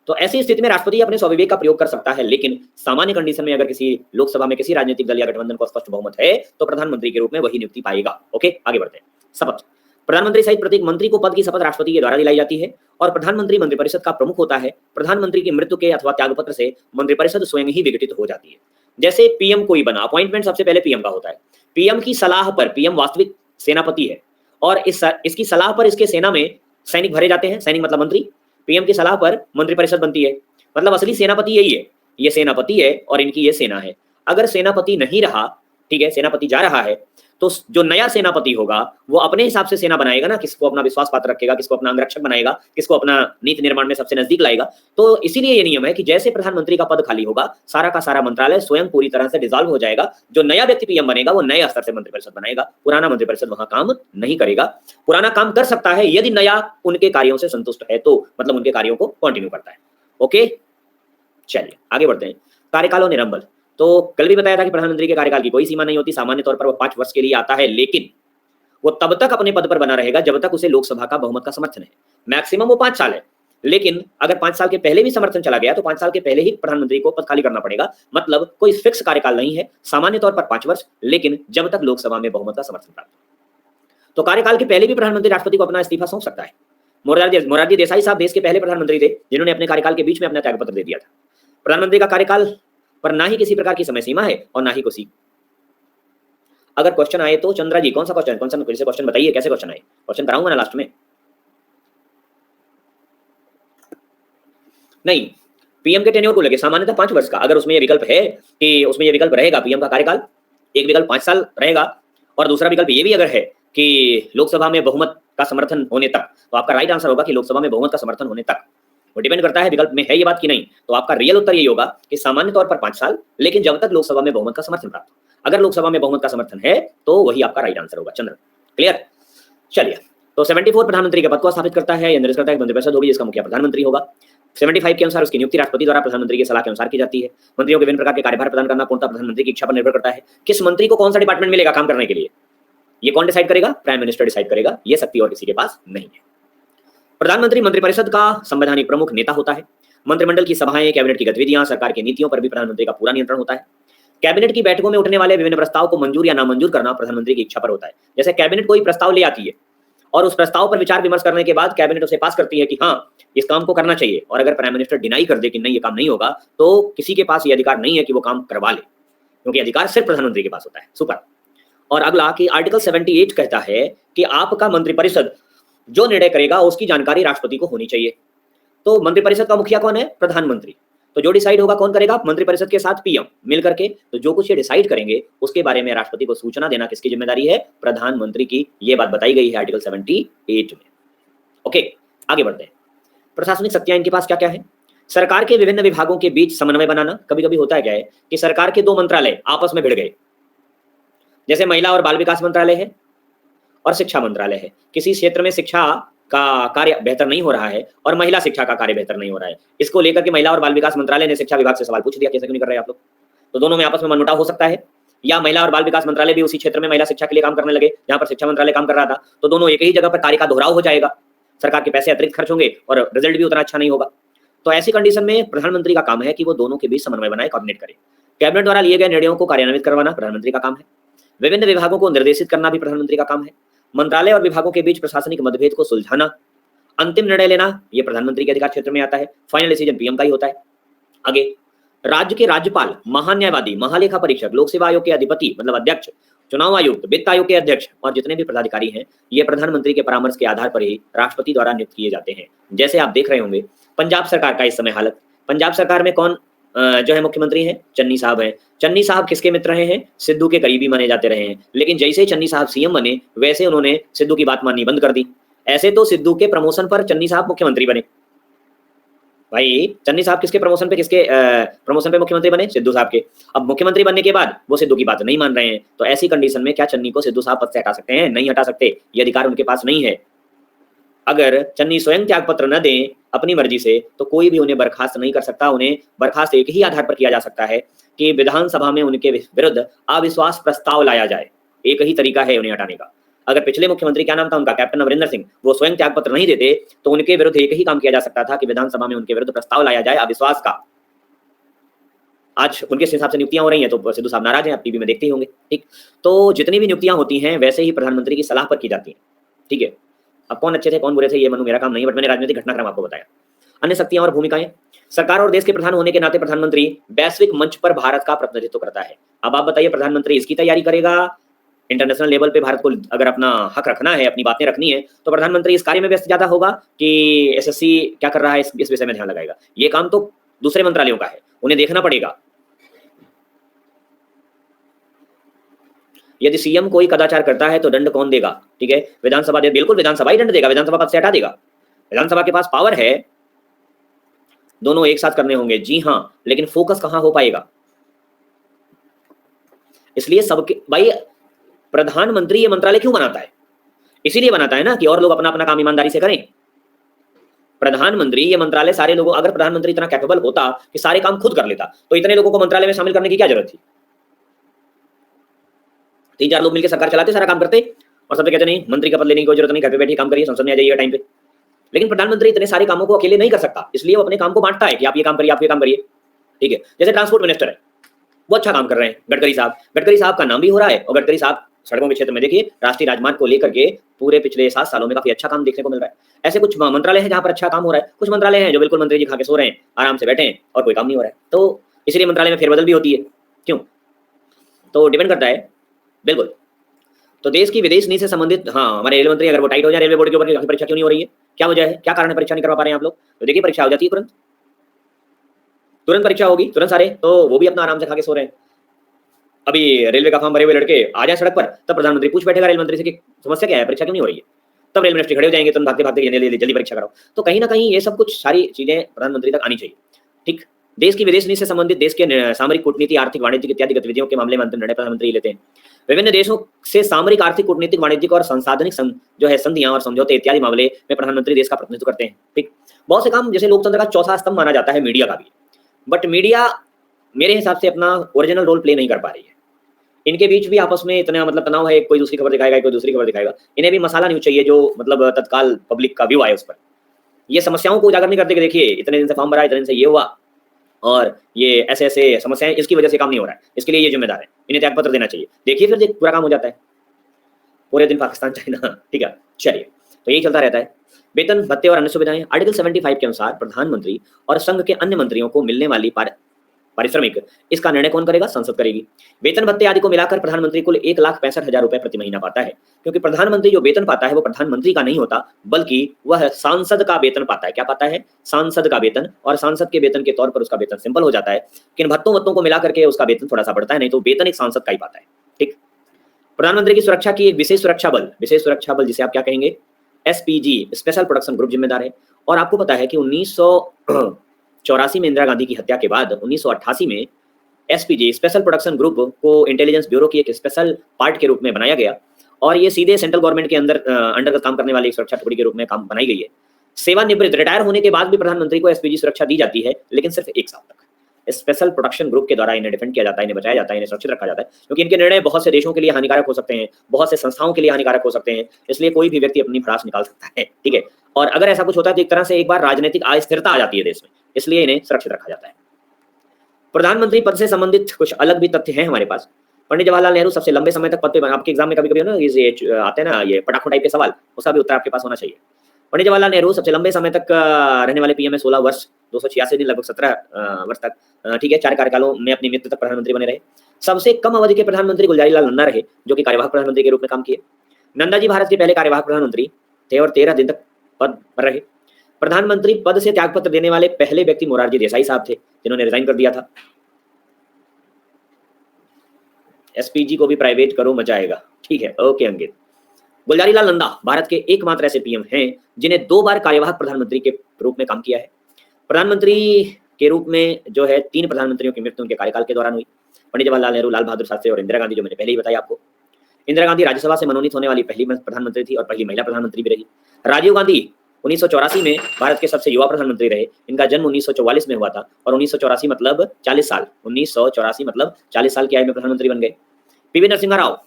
तो ऐसी स्थिति में राष्ट्रपति अपने स्वविवेक का प्रयोग कर सकता है, लेकिन सामान्य कंडीशन में अगर किसी लोकसभा में किसी राजनीतिक दल या गठबंधन को स्पष्ट बहुमत है तो प्रधानमंत्री के रूप में वही नियुक्ति पाएगा। ओके, आगे बढ़ते हैं। शपथ। प्रधानमंत्री सहित प्रत्येक मंत्री को पद की शपथ राष्ट्रपति के द्वारा दिलाई जाती है, और प्रधानमंत्री मंत्रिपरिषद का प्रमुख होता है। प्रधानमंत्री की मृत्यु के अथवा त्यागपत्र से मंत्रिपरिषद स्वयं ही विघटित हो जाती है। जैसे पीएम कोई बना, अपॉइंटमेंट सबसे पहले पीएम का होता है। पीएम की सलाह पर, पीएम वास्तविक सेनापति है, और इसकी सलाह पर इसके सेना में सैनिक भरे जाते हैं, सैनिक मतलब मंत्री। पीएम की सलाह पर मंत्रिपरिषद बनती है, मतलब असली सेनापति यही है, ये सेनापति है और इनकी ये सेना है। अगर सेनापति नहीं रहा, ठीक है, सेनापति जा रहा है, तो जो नया सेनापति होगा वो अपने हिसाब से सेना बनाएगा ना, किसको अपना विश्वास पात्र रखेगा, किसको अपना अंगरक्षक बनाएगा, किसको अपना नीति निर्माण में सबसे नजदीक लाएगा। तो इसीलिए ये नियम है कि जैसे प्रधानमंत्री का पद खाली होगा, सारा का सारा मंत्रालय स्वयं पूरी तरह से डिसॉल्व हो जाएगा। जो नया व्यक्ति पीएम बनेगा वो नए स्तर से मंत्रिपरिषद बनाएगा, पुराना मंत्रिपरिषद वहां काम नहीं करेगा। पुराना काम कर सकता है यदि नया उनके कार्यों से संतुष्ट है, तो मतलब उनके कार्यों को कंटिन्यू करता है। ओके, चलिए आगे बढ़ते हैं। कार्यकाल और निरंबल। तो कल भी बताया था कि प्रधानमंत्री के कार्यकाल की कोई सीमा नहीं होती, सामान्य तौर पर वो 5 वर्ष के लिए आता है, लेकिन वो तब तक अपने पद पर बना रहेगा जब तक उसे लोकसभा का बहुमत का समर्थन है। मैक्सिमम वो 5 साल है, लेकिन अगर 5 साल के पहले भी समर्थन चला गया तो 5 साल के पहले ही प्रधानमंत्री को पद खाली करना पड़ेगा। मतलब कोई फिक्स कार्यकाल नहीं है, सामान्य तौर पर 5 वर्ष, लेकिन जब तक लोकसभा में बहुमत का समर्थन प्राप्त हो। तो कार्यकाल के पहले भी प्रधानमंत्री राष्ट्रपति को अपना इस्तीफा सौंप सकता है। मोरारजी देसाई साहब देश के पहले प्रधानमंत्री थे जिन्होंने अपने कार्यकाल के बीच में अपना त्यागपत्र दे दिया था। प्रधानमंत्री का कार्यकाल पर ना ही किसी प्रकार की समय सीमा है और ना ही किसी। अगर क्वेश्चन आए तो चंद्रा जी, कौन सा क्वेश्चन बताइए, कैसे क्वेश्चन आए, क्वेश्चन कराऊंगा ना लास्ट में। नहीं, पीएम के टेन्योर को लेके सामान्यतः 5 वर्ष का, अगर उसमें ये विकल्प है कि उसमें ये विकल्प रहेगा पीएम का कार्यकाल, एक विकल्प 5 साल रहेगा और दूसरा विकल्प ये भी अगर है कि लोकसभा में बहुमत का समर्थन होने तक, तो आपका राइट आंसर होगा कि लोकसभा में बहुमत का समर्थन होने तक। वो डिपेंड करता है विकल्प में है ये बात कि नहीं, तो आपका रियल उत्तर यही होगा कि सामान्य तौर पर 5 साल, लेकिन जब तक लोकसभा में बहुमत का समर्थन प्राप्त हो। अगर लोकसभा में बहुमत का समर्थन है तो वही आपका राइट आंसर होगा। चंद्र, क्लियर? चलिए, तो 74 प्रधानमंत्री के पद को स्थापित करता है या निर्देश करता है मंत्रिपरिषद होगी जिसका मुखिया प्रधानमंत्री होगा। 75 के अनुसार उसकी नियुक्ति राष्ट्रपति द्वारा प्रधानमंत्री की सलाह के अनुसार की जाती है। मंत्रियों को विभिन्न प्रकार के कार्यभार प्रदान करना पूर्णतः प्रधानमंत्री की इच्छा पर निर्भर करता है। किस मंत्री को कौन सा डिपार्टमेंट मिलेगा काम करने के लिए, ये कौन डिसाइड करेगा? प्राइम मिनिस्टर डिसाइड करेगा। ये शक्ति और किसी के पास नहीं है। प्रधानमंत्री मंत्रिपरिषद का संवैधानिक प्रमुख नेता होता है। मंत्रिमंडल की सभाएं, कैबिनेट की गतिविधियां, सरकार की नीतियों पर भी प्रधानमंत्री का पूरा नियंत्रण होता है। कैबिनेट की बैठकों में उठने वाले विभिन्न प्रस्ताव को मंजूर या नामंजूर करना प्रधानमंत्री की इच्छा पर होता है। जैसे कैबिनेट कोई प्रस्ताव ले आती है और उस प्रस्ताव पर विचार विमर्श करने के बाद कैबिनेट उसे पास करती है कि हाँ इस काम को करना चाहिए, और अगर प्राइम मिनिस्टर डिनाई कर दे कि नहीं ये काम नहीं होगा, तो किसी के पास ये अधिकार नहीं है कि वो काम करवा ले, क्योंकि अधिकार सिर्फ प्रधानमंत्री के पास होता है। सुपर। और अगला कि आर्टिकल 78 कहता है कि आपका मंत्रिपरिषद जो निर्णय करेगा उसकी जानकारी राष्ट्रपति को होनी चाहिए। तो मंत्रिपरिषद का मुखिया कौन है? प्रधानमंत्री। तो जो डिसाइड होगा कौन करेगा? मंत्रिपरिषद के साथ पीएम मिल करके। तो जो कुछ ये डिसाइड करेंगे उसके बारे में राष्ट्रपति को सूचना देना किसकी जिम्मेदारी है? प्रधानमंत्री की। ये बात बताई गई है आर्टिकल 78 में। ओके, आगे बढ़ते हैं। प्रशासनिक शक्तियां इनके पास क्या क्या है? सरकार के विभिन्न विभागों के बीच समन्वय बनाना। कभी कभी होता है क्या है कि सरकार के 2 मंत्रालय आपस में भिड़ गए, जैसे महिला और बाल विकास मंत्रालय है और शिक्षा मंत्रालय है। किसी क्षेत्र में शिक्षा का कार्य बेहतर नहीं हो रहा है और महिला शिक्षा का कार्य बेहतर नहीं हो रहा है, इसको लेकर के महिला और बाल विकास मंत्रालय ने शिक्षा विभाग से सवाल पूछ दिया, कैसे क्यों नहीं कर रहे आप लोग? तो दोनों में आपस में मनमुटाव हो सकता है, या महिला और बाल विकास मंत्रालय भी उसी क्षेत्र में महिला शिक्षा के लिए काम करने लगे जहां पर शिक्षा मंत्रालय काम कर रहा था, तो दोनों एक ही जगह पर कार्य का दोहराव हो जाएगा, सरकार के पैसे अतिरिक्त खर्च होंगे और रिजल्ट भी उतना अच्छा नहीं होगा। तो ऐसी कंडीशन में प्रधानमंत्री का काम है कि वो दोनों के बीच समन्वय बनाए, कोऑर्डिनेट करे। कैबिनेट द्वारा लिए गए निर्णयों को कार्यान्वित करवाना प्रधानमंत्री का काम है। विभिन्न विभागों को निर्देशित करना भी प्रधानमंत्री का काम है। मंत्रालय और विभागों के बीच प्रशासनिक मतभेद को सुलझाना, अंतिम निर्णय लेना, ये प्रधानमंत्री के अधिकार क्षेत्र में आता है। फाइनल डिसीजन पीएम का ही होता है। आगे, राज्य के राज्यपाल, महान्यायवादी, महालेखा परीक्षक, लोक सेवा आयोग के अधिपति मतलब अध्यक्ष, चुनाव आयुक्त, वित्त आयोग के अध्यक्ष और जितने भी पदाधिकारी हैं, ये प्रधानमंत्री के परामर्श के आधार पर ही राष्ट्रपति द्वारा नियुक्त किए जाते हैं। जैसे आप देख रहे होंगे पंजाब सरकार का इस समय हालत, पंजाब सरकार में कौन जो है मुख्यमंत्री हैं? चन्नी साहब हैं। चन्नी साहब किसके मित्र रहे हैं? सिद्धू के करीबी माने जाते रहे हैं। लेकिन जैसे चन्नी साहब सीएम बने वैसे उन्होंने सिद्धू की बात माननी बंद कर दी। ऐसे तो सिद्धू के प्रमोशन पर चन्नी साहब मुख्यमंत्री बने। भाई चन्नी साहब किसके प्रमोशन पे मुख्यमंत्री बने? सिद्धू साहब के। अब मुख्यमंत्री बनने के बाद वो सिद्धू की बात नहीं मान रहे हैं, तो ऐसी कंडीशन में क्या चन्नी को सिद्धू साहब पद से हटा सकते हैं? नहीं हटा सकते, ये अधिकार उनके पास नहीं है। अगर चन्नी स्वयं त्यागपत्र न दें अपनी मर्जी से तो कोई भी उन्हें बर्खास्त नहीं कर सकता। उन्हें बर्खास्त एक ही आधार पर किया जा सकता है कि विधानसभा में उनके विरुद्ध अविश्वास प्रस्ताव लाया जाए। एक ही तरीका है उन्हें हटाने का। अगर पिछले मुख्यमंत्री, क्या नाम था उनका, कैप्टन अमरिंदर सिंह, वो स्वयं त्यागपत्र नहीं देते तो उनके विरुद्ध एक ही काम किया जा सकता था कि विधानसभा में उनके विरुद्ध प्रस्ताव लाया जाए अविश्वास का। आज उनके हिसाब से नियुक्तियां हो रही हैं तो सिद्धू साहब नाराज हैं, आप टीवी में देखते ही होंगे। ठीक, तो जितनी भी नियुक्तियां होती हैं वैसे ही प्रधानमंत्री की सलाह पर की जाती हैं। ठीक है, अब कौन अच्छे थे कौन बुरे थे ये मेरा काम नहीं है, बट मैंने राजनीतिक घटनाक्रम आपको बताया। अन्य शक्तियां और भूमिकाएं, सरकार और देश के प्रधान होने के नाते प्रधानमंत्री वैश्विक मंच पर भारत का प्रतिनिधित्व करता है। अब आप बताइए प्रधानमंत्री इसकी तैयारी करेगा, इंटरनेशनल लेवल पे भारत को अगर अपना हक रखना है, अपनी बातें रखनी है, तो प्रधानमंत्री इस कार्य में व्यस्त ज्यादा होगा कि एसएससी क्या कर रहा है इस विषय में ध्यान लगाएगा? ये काम तो दूसरे मंत्रालयों का है, उन्हें देखना पड़ेगा। यदि सीएम कोई कदाचार करता है तो दंड कौन देगा? ठीक है, विधानसभा दे, बिल्कुल विधानसभा ही दंड देगा, विधानसभा पद से हटा देगा। विधानसभा के पास पावर है, दोनों एक साथ करने होंगे। जी हाँ, लेकिन फोकस कहां हो पाएगा? इसलिए सबके भाई प्रधानमंत्री ये मंत्रालय क्यों बनाता है? इसीलिए बनाता है ना कि और लोग अपना अपना काम ईमानदारी से करें। प्रधानमंत्री ये मंत्रालय सारे लोगों, अगर प्रधानमंत्री इतना कैपेबल होता कि सारे काम खुद कर लेता तो इतने लोगों को मंत्रालय में शामिल करने की क्या जरूरत थी? 3-4 लोग मिलकर सरकार चलाते, सारा काम करते और सब कहते नहीं मंत्री का पद लेने की कोई जरूरत नहीं, घर पे बैठे काम करिए, संसद में आ जाइए टाइम पे। लेकिन प्रधानमंत्री इतने सारे कामों को अकेले नहीं कर सकता, इसलिए वो अपने काम को बांटता है कि आप ये काम करिए, आप ये काम करिए। ठीक है, जैसे ट्रांसपोर्ट मिनिस्टर है, वो अच्छा काम कर रहे हैं गडकरी साहब का नाम भी हो रहा है। और गडकरी साहब सड़कों के क्षेत्र में देखिए, राष्ट्रीय राजमार्ग को लेकर के पूरे पिछले 7 सालों में काफी अच्छा काम देखने को मिल रहा है। ऐसे कुछ मंत्रालय हैं जहां पर अच्छा काम हो रहा है, कुछ मंत्रालय हैं जो बिल्कुल मंत्री जी खा के सो रहे हैं, आराम से बैठे हैं और कोई काम नहीं हो रहा है। तो इसलिए मंत्रालय में फेरबदल भी होती है। क्यों? तो डिपेंड करता है, बिल्कुल। तो देश की विदेश नीति से संबंधित, हाँ, हमारे रेलवे मंत्री अगर वो टाइट हो जाए रेलवे बोर्ड के ऊपर, परीक्षा क्यों नहीं हो रही है? क्या वजह है? क्या कारण है परीक्षा नहीं करवा पा रहे हैं आप लोग? तो देखिए परीक्षा हो जाती है तुरंत परीक्षा होगी, तुरंत सारे, तो वो भी अपना आराम से खा के सो रहे हैं। अभी रेलवे का फॉर्म भरे हुए लड़के आ जाए सड़क पर, तब प्रधानमंत्री पूछ बैठेगा रेल मंत्री से कि समस्या क्या है, परीक्षा क्यों नहीं हो रही है? तब रेल मिनिस्ट्री खड़े हो जाएंगे, तुम भागते भागते जल्दी परीक्षा कराओ। तो कहीं ना कहीं ये सब कुछ सारी चीजें प्रधानमंत्री तक आनी चाहिए। ठीक, देश की विदेश नीति से संबंधित देश के सामरिक कूटनीति, आर्थिक, वाणिज्यिक इत्यादि गतिविधियों के मामले में अंतिम निर्णय प्रधानमंत्री लेते हैं। विभिन्न देशों से सामरिक, आर्थिक, कूटनीतिक, वाणिज्यिक और संसाधनिक जो है संधियां और समझौते इत्यादि मामले में प्रधानमंत्री देश का प्रतिनिधित्व करते हैं। ठीक, बहुत से काम, जैसे लोकतंत्र का चौथा स्तंभ माना जाता है मीडिया का भी, बट मीडिया मेरे हिसाब से अपना ओरिजिनल रोल प्ले नहीं कर पा रही है। इनके बीच भी आपस में इतना मतलब तनाव है, कोई दूसरी खबर दिखाएगा, कोई दूसरी खबर दिखाएगा। इन्हें भी मसाला न्यूज चाहिए जो मतलब तत्काल पब्लिक का व्यू आए उस पर। ये समस्याओं को उजागर नहीं करते कि देखिए इतने दिन से फॉर्म भरा, इतने दिन से ये हुआ और ये ऐसे ऐसे समस्याएं, इसकी वजह से काम नहीं हो रहा है, इसके लिए ये जिम्मेदार है, इन्हें त्यागपत्र देना चाहिए। देखिए फिर पूरा काम हो जाता है, पूरे दिन पाकिस्तान चाइना। ठीक है, चलिए, तो यही चलता रहता है। वेतन, भत्ते और अन्य सुविधाएं, आर्टिकल 75 के अनुसार प्रधानमंत्री और संघ के अन्य मंत्रियों को मिलने वाली पारिश्रमिक, इसका निर्णय कौन करेगा? संसद करेगी। वेतन, भत्ते आदि को मिलाकर प्रधानमंत्री कुल 1,65,000 रुपए प्रति महीना पाता है। क्योंकि प्रधानमंत्री जो वेतन पाता है वो प्रधानमंत्री का नहीं होता, बल्कि वह सांसद का वेतन पाता है। क्या पाता है? सांसद का वेतन। और सांसद के वेतन के तौर पर उसका वेतन सिंपल हो जाता है, लेकिन भत्तों को मिला करके उसका वेतन थोड़ा सा बढ़ता है, नहीं तो वेतन एक सांसद का ही पाता है। ठीक, प्रधानमंत्री की सुरक्षा की एक विशेष सुरक्षा बल जिसे आप क्या कहेंगे? एसपीजी, स्पेशल प्रोटेक्शन ग्रुप जिम्मेदार है। और आपको पता है कि 1984 में इंदिरा गांधी की हत्या के बाद 1988 में एसपीजी, स्पेशल प्रोटेक्शन ग्रुप को इंटेलिजेंस ब्यूरो की एक स्पेशल पार्ट के रूप में बनाया गया और ये सीधे सेंट्रल गवर्नमेंट के अंडर काम करने वाली एक सुरक्षा टुकड़ी के रूप में काम बनाई गई है। सेवानिवृत्त, रिटायर होने के बाद भी प्रधानमंत्री को एसपीजी सुरक्षा दी जाती है, लेकिन सिर्फ 1 साल तक। स्पेशल प्रोटेक्शन ग्रुप के द्वारा इन्हें डिफेंड किया जाता है, इन्हें बचाया जाता है, इन्हें सुरक्षित रखा जाता है, क्योंकि इनके निर्णय बहुत से देशों के लिए हानिकारक हो सकते हैं, बहुत से संस्थाओं के लिए हानिकारक हो सकते हैं, इसलिए कोई भी व्यक्ति अपनी भड़ास निकाल सकता है, ठीक है। और अगर ऐसा कुछ होता है तो एक तरह से एक बार राजनीतिक अस्थिरता आ जाती है देश में, इसलिए इन्हें सुरक्षित रखा जाता है। प्रधानमंत्री पद से संबंधित कुछ अलग भी तथ्य हैं हमारे पास। पंडित जवाहरलाल नेहरू सबसे लंबे समय तक पद पे, आपके एग्जाम में कभी-कभी ना ये आते हैं ना ये पटाखों टाइप के सवाल, उसका भी उत्तर आपके पास होना चाहिए। पंडित जवाहरलाल नेहरू सबसे लंबे समय तक रहने वाले पीएम है, 16 वर्ष 286 दिन, लगभग 17 वर्ष तक, ठीक है, 4 कार्यकालों में अपनी मृत्यु तक प्रधानमंत्री बने रहे। सबसे कम अवधि के प्रधानमंत्री गुलजारीलाल नंदा रहे, जो कि कार्यवाहक प्रधानमंत्री के रूप में काम किए। नंदा जी भारत के पहले कार्यवाहक प्रधानमंत्री थे और 13 दिन तक पद पर रहे। प्रधानमंत्री पद से त्यागपत्र देने वाले पहले व्यक्ति मोरारजी देसाई साहब थे, जिन्होंने रिजाइन कर दिया था। एसपीजी को भी प्राइवेट करो, मजा आएगा, ठीक है, ओके अंकित। गुलजारीलाल नंदा भारत के एकमात्र ऐसे पीएम हैं जिन्हें 2 बार कार्यवाहक प्रधानमंत्री के रूप में काम किया है। प्रधानमंत्री के रूप में जो है 3 प्रधानमंत्रियों की मृत्यु उनके कार्यकाल के दौरान हुई, पंडित जवाहरलाल नेहरू, लाल बहादुर शास्त्री और इंदिरा गांधी, जो मैंने पहले ही बताया आपको। इंदिरा गांधी राज्यसभा से मनोनीत होने वाली पहली प्रधानमंत्री थी और पहली महिला प्रधानमंत्री भी रही। राजीव गांधी 1984 में भारत के सबसे युवा प्रधानमंत्री रहे। इनका जन्म 1944 में हुआ था और 1984 मतलब 40 साल, 1984 मतलब 40 साल की आयु में प्रधानमंत्री बन गए। पीवी नरसिम्हा राव,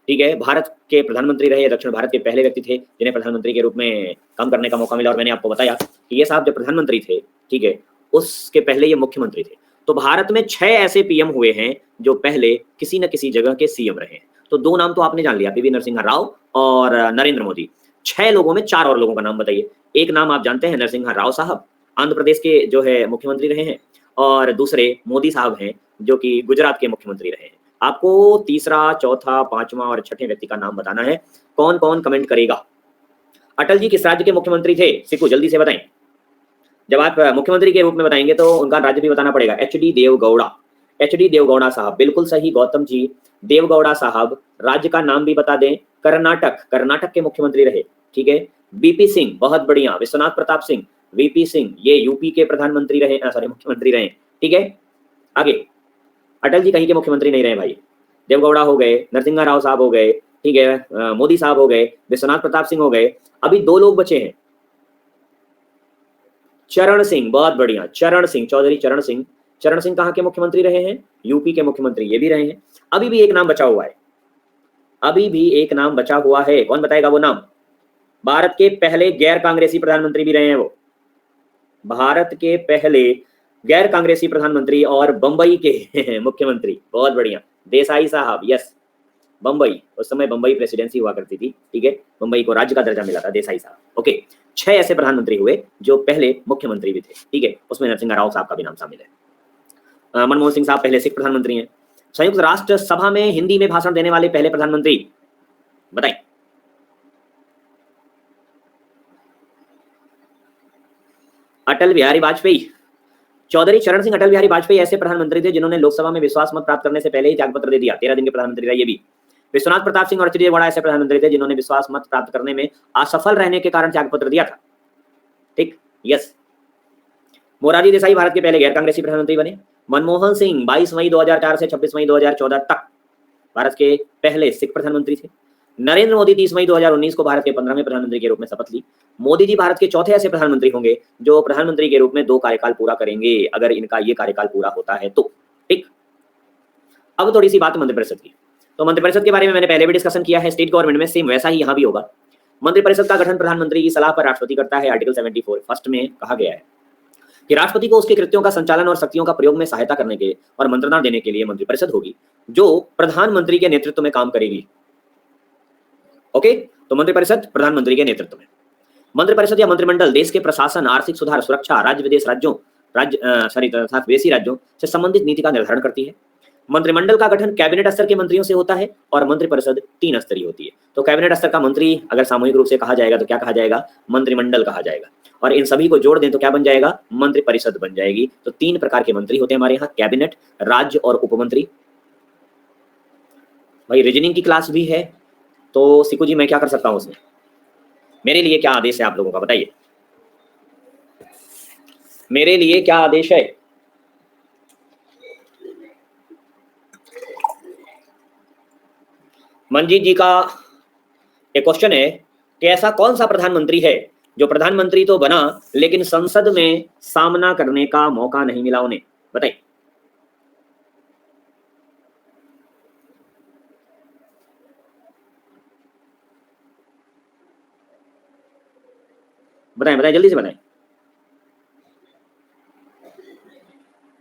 ठीक है, भारत के प्रधानमंत्री रहे, दक्षिण भारत के पहले व्यक्ति थे जिन्हें प्रधानमंत्री के रूप में काम करने का मौका मिला। और मैंने आपको बताया कि ये साहब जब प्रधानमंत्री थे, ठीक है, उसके पहले ये मुख्यमंत्री थे। तो भारत में 6 ऐसे पीएम हुए हैं जो पहले किसी न किसी जगह के सीएम रहे हैं। तो 2 नाम तो आपने जान लिया, पीवी नरसिम्हा राव और नरेंद्र मोदी। 6 लोगों में 4 और लोगों का नाम बताइए। एक नाम आप जानते हैं, नरसिम्हा राव साहब आंध्र प्रदेश के जो है मुख्यमंत्री रहे हैं, और दूसरे मोदी साहब हैं जो कि गुजरात के मुख्यमंत्री रहे हैं। आपको तीसरा, चौथा, 5वां और 6ठे व्यक्ति का नाम बताना है। कौन कौन कमेंट करेगा? अटल जी किस राज्य के मुख्यमंत्री थे? सिक्कू जल्दी से बताएं। जब आप मुख्यमंत्री के रूप में बताएंगे तो उनका राज्य भी बताना पड़ेगा। एचडी देवगौड़ा, एचडी देवगौड़ा साहब, बिल्कुल सही गौतम जी। देवगौड़ा साहब, राज्य का नाम भी बता दें। कर्नाटक, कर्नाटक के मुख्यमंत्री रहे, ठीक है। बीपी सिंह, बहुत बढ़िया। विश्वनाथ प्रताप सिंह, वीपी सिंह, ये यूपी के प्रधानमंत्री रहे, सॉरी मुख्यमंत्री रहे, ठीक है। आगे, अटल जी कहीं के मुख्यमंत्री नहीं रहे भाई। देवगौड़ा हो गए, नरसिम्हा राव साहब हो गए, ठीक है, मोदी साहब हो गए, विश्वनाथ प्रताप सिंह हो गए। अभी 2 लोग बचे हैं। चरण सिंह, बहुत बढ़िया, चरण सिंह, चौधरी चरण सिंह। चरण सिंह कहाँ के मुख्यमंत्री रहे हैं? यूपी के मुख्यमंत्री ये भी रहे हैं। अभी भी एक नाम बचा हुआ है, अभी भी एक नाम बचा हुआ है। कौन बताएगा वो नाम? भारत के पहले गैर कांग्रेसी प्रधानमंत्री भी रहे हैं वो, भारत के पहले गैर कांग्रेसी प्रधानमंत्री और बंबई के मुख्यमंत्री। बहुत बढ़िया, देसाई साहब, यस, बंबई, उस समय बंबई प्रेसिडेंसी हुआ करती थी, ठीक है, बंबई को राज्य का दर्जा मिला था, देसाई साहब। ओके, 6 ऐसे प्रधानमंत्री हुए जो पहले मुख्यमंत्री भी थे, ठीक है, उसमें नरसिम्हा राव साहब का भी नाम शामिल है। मनमोहन सिंह साहब पहले सिख प्रधानमंत्री हैं। संयुक्त राष्ट्र सभा में हिंदी में भाषण देने वाले पहले प्रधानमंत्री बताएं। अटल बिहारी वाजपेयी। चौधरी चरण सिंह, अटल बिहारी वाजपेयी ऐसे प्रधानमंत्री थे जिन्होंने लोकसभा में विश्वास मत प्राप्त करने से पहले ही त्यागपत्र दे दिया, 13 दिन के प्रधानमंत्री रहे ये भी। विश्वनाथ प्रताप सिंह और एचडी देवगौड़ा ऐसे प्रधानमंत्री थे जिन्होंने विश्वास मत प्राप्त करने में असफल रहने के कारण त्यागपत्र दिया था, ठीक, यस। मोरारजी देसाई भारत के पहले गैर कांग्रेसी प्रधानमंत्री बने। मनमोहन सिंह 22 मई 2004 से 26 मई 2014 तक भारत के पहले सिख प्रधानमंत्री थे। नरेंद्र मोदी 30 मई 2019 को भारत के 15वें प्रधानमंत्री के रूप में शपथ ली। मोदी जी भारत के चौथे ऐसे प्रधानमंत्री होंगे जो प्रधानमंत्री के रूप में 2 कार्यकाल पूरा करेंगे, अगर इनका ये कार्यकाल पूरा होता है तो, ठीक। अब थोड़ी सी बात मंत्रिपरिषद की। तो मंत्रिपरिषद के बारे में मैंने पहले भी डिस्कशन किया है। स्टेट गवर्नमेंट में सेम वैसा ही यहाँ भी होगा। मंत्रिपरिषद का गठन प्रधानमंत्री की सलाह पर राष्ट्रपति करता है। आर्टिकल 74 फर्स्ट में कहा गया है कि राष्ट्रपति को उसके कृत्यों का संचालन और शक्तियों का प्रयोग में सहायता करने के और मंत्रणा देने के लिए मंत्रिपरिषद होगी जो प्रधानमंत्री के नेतृत्व में काम करेगी। ओके, तो मंत्रिपरिषद प्रधानमंत्री के नेतृत्व में। मंत्रिपरिषद या मंत्रिमंडल देश के प्रशासन, आर्थिक सुधार, सुरक्षा, राज्य विदेश राज्यों तथा विदेशी राज्यों से संबंधित नीति का निर्धारण करती है। मंत्रिमंडल का गठन कैबिनेट स्तर के मंत्रियों से होता है और मंत्रिपरिषद 3 स्तरीय होती है। तो कैबिनेट स्तर का मंत्री अगर सामूहिक रूप से कहा जाएगा तो क्या कहा जाएगा? मंत्रिमंडल कहा जाएगा। और इन सभी को जोड़ दें तो क्या बन जाएगा? मंत्रिपरिषद बन जाएगी। तो 3 प्रकार के मंत्री होते हैं हमारे यहाँ, कैबिनेट, राज्य और उपमंत्री। भाई रीजनिंग की क्लास भी है, तो सिकू जी मैं क्या कर सकता हूँ उसमें? मेरे लिए क्या आदेश है आप लोगों का बताइए, मेरे लिए क्या आदेश है? मंजीत जी का एक क्वेश्चन है कि ऐसा कौन सा प्रधानमंत्री है जो प्रधानमंत्री तो बना लेकिन संसद में सामना करने का मौका नहीं मिला उन्हें? बताइए। बताएं बताएं, जल्दी से बताएं।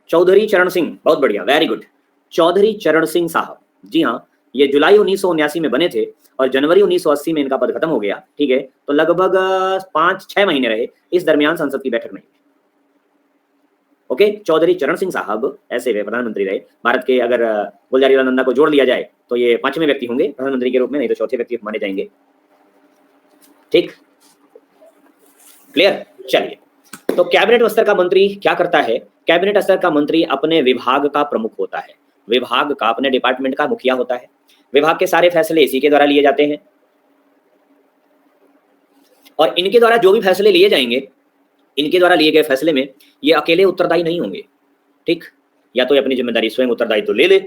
चौधरी चरण सिंह, बहुत बढ़िया, वेरी गुड। चौधरी चरण सिंह साहब, जी हाँ, ये जुलाई 1979 में बने थे और जनवरी 1980 में इनका पद खत्म हो गया। ठीक है, तो लगभग 5-6 महीने रहे, इस दरमियान संसद की बैठक नहीं। ओके, चौधरी चरण सिंह साहब ऐसे वे प्रधानमंत्री रहे भारत के। अगर गुलजारीलाल नंदा को जोड़ लिया जाए तो ये 5वें व्यक्ति होंगे प्रधानमंत्री के रूप में, नहीं तो चौथे व्यक्ति माने जाएंगे। ठीक, क्लियर। चलिए, तो कैबिनेट स्तर का मंत्री क्या करता है? कैबिनेट स्तर का मंत्री अपने विभाग का प्रमुख होता है, विभाग का, अपने डिपार्टमेंट का मुखिया होता है। विभाग के सारे फैसले इसी के द्वारा लिए जाते हैं और इनके द्वारा जो भी फैसले लिए जाएंगे, इनके द्वारा लिए गए फैसले में ये अकेले उत्तरदायी नहीं होंगे। ठीक, या तो ये अपनी जिम्मेदारी स्वयं उत्तरदायित्व तो ले ले,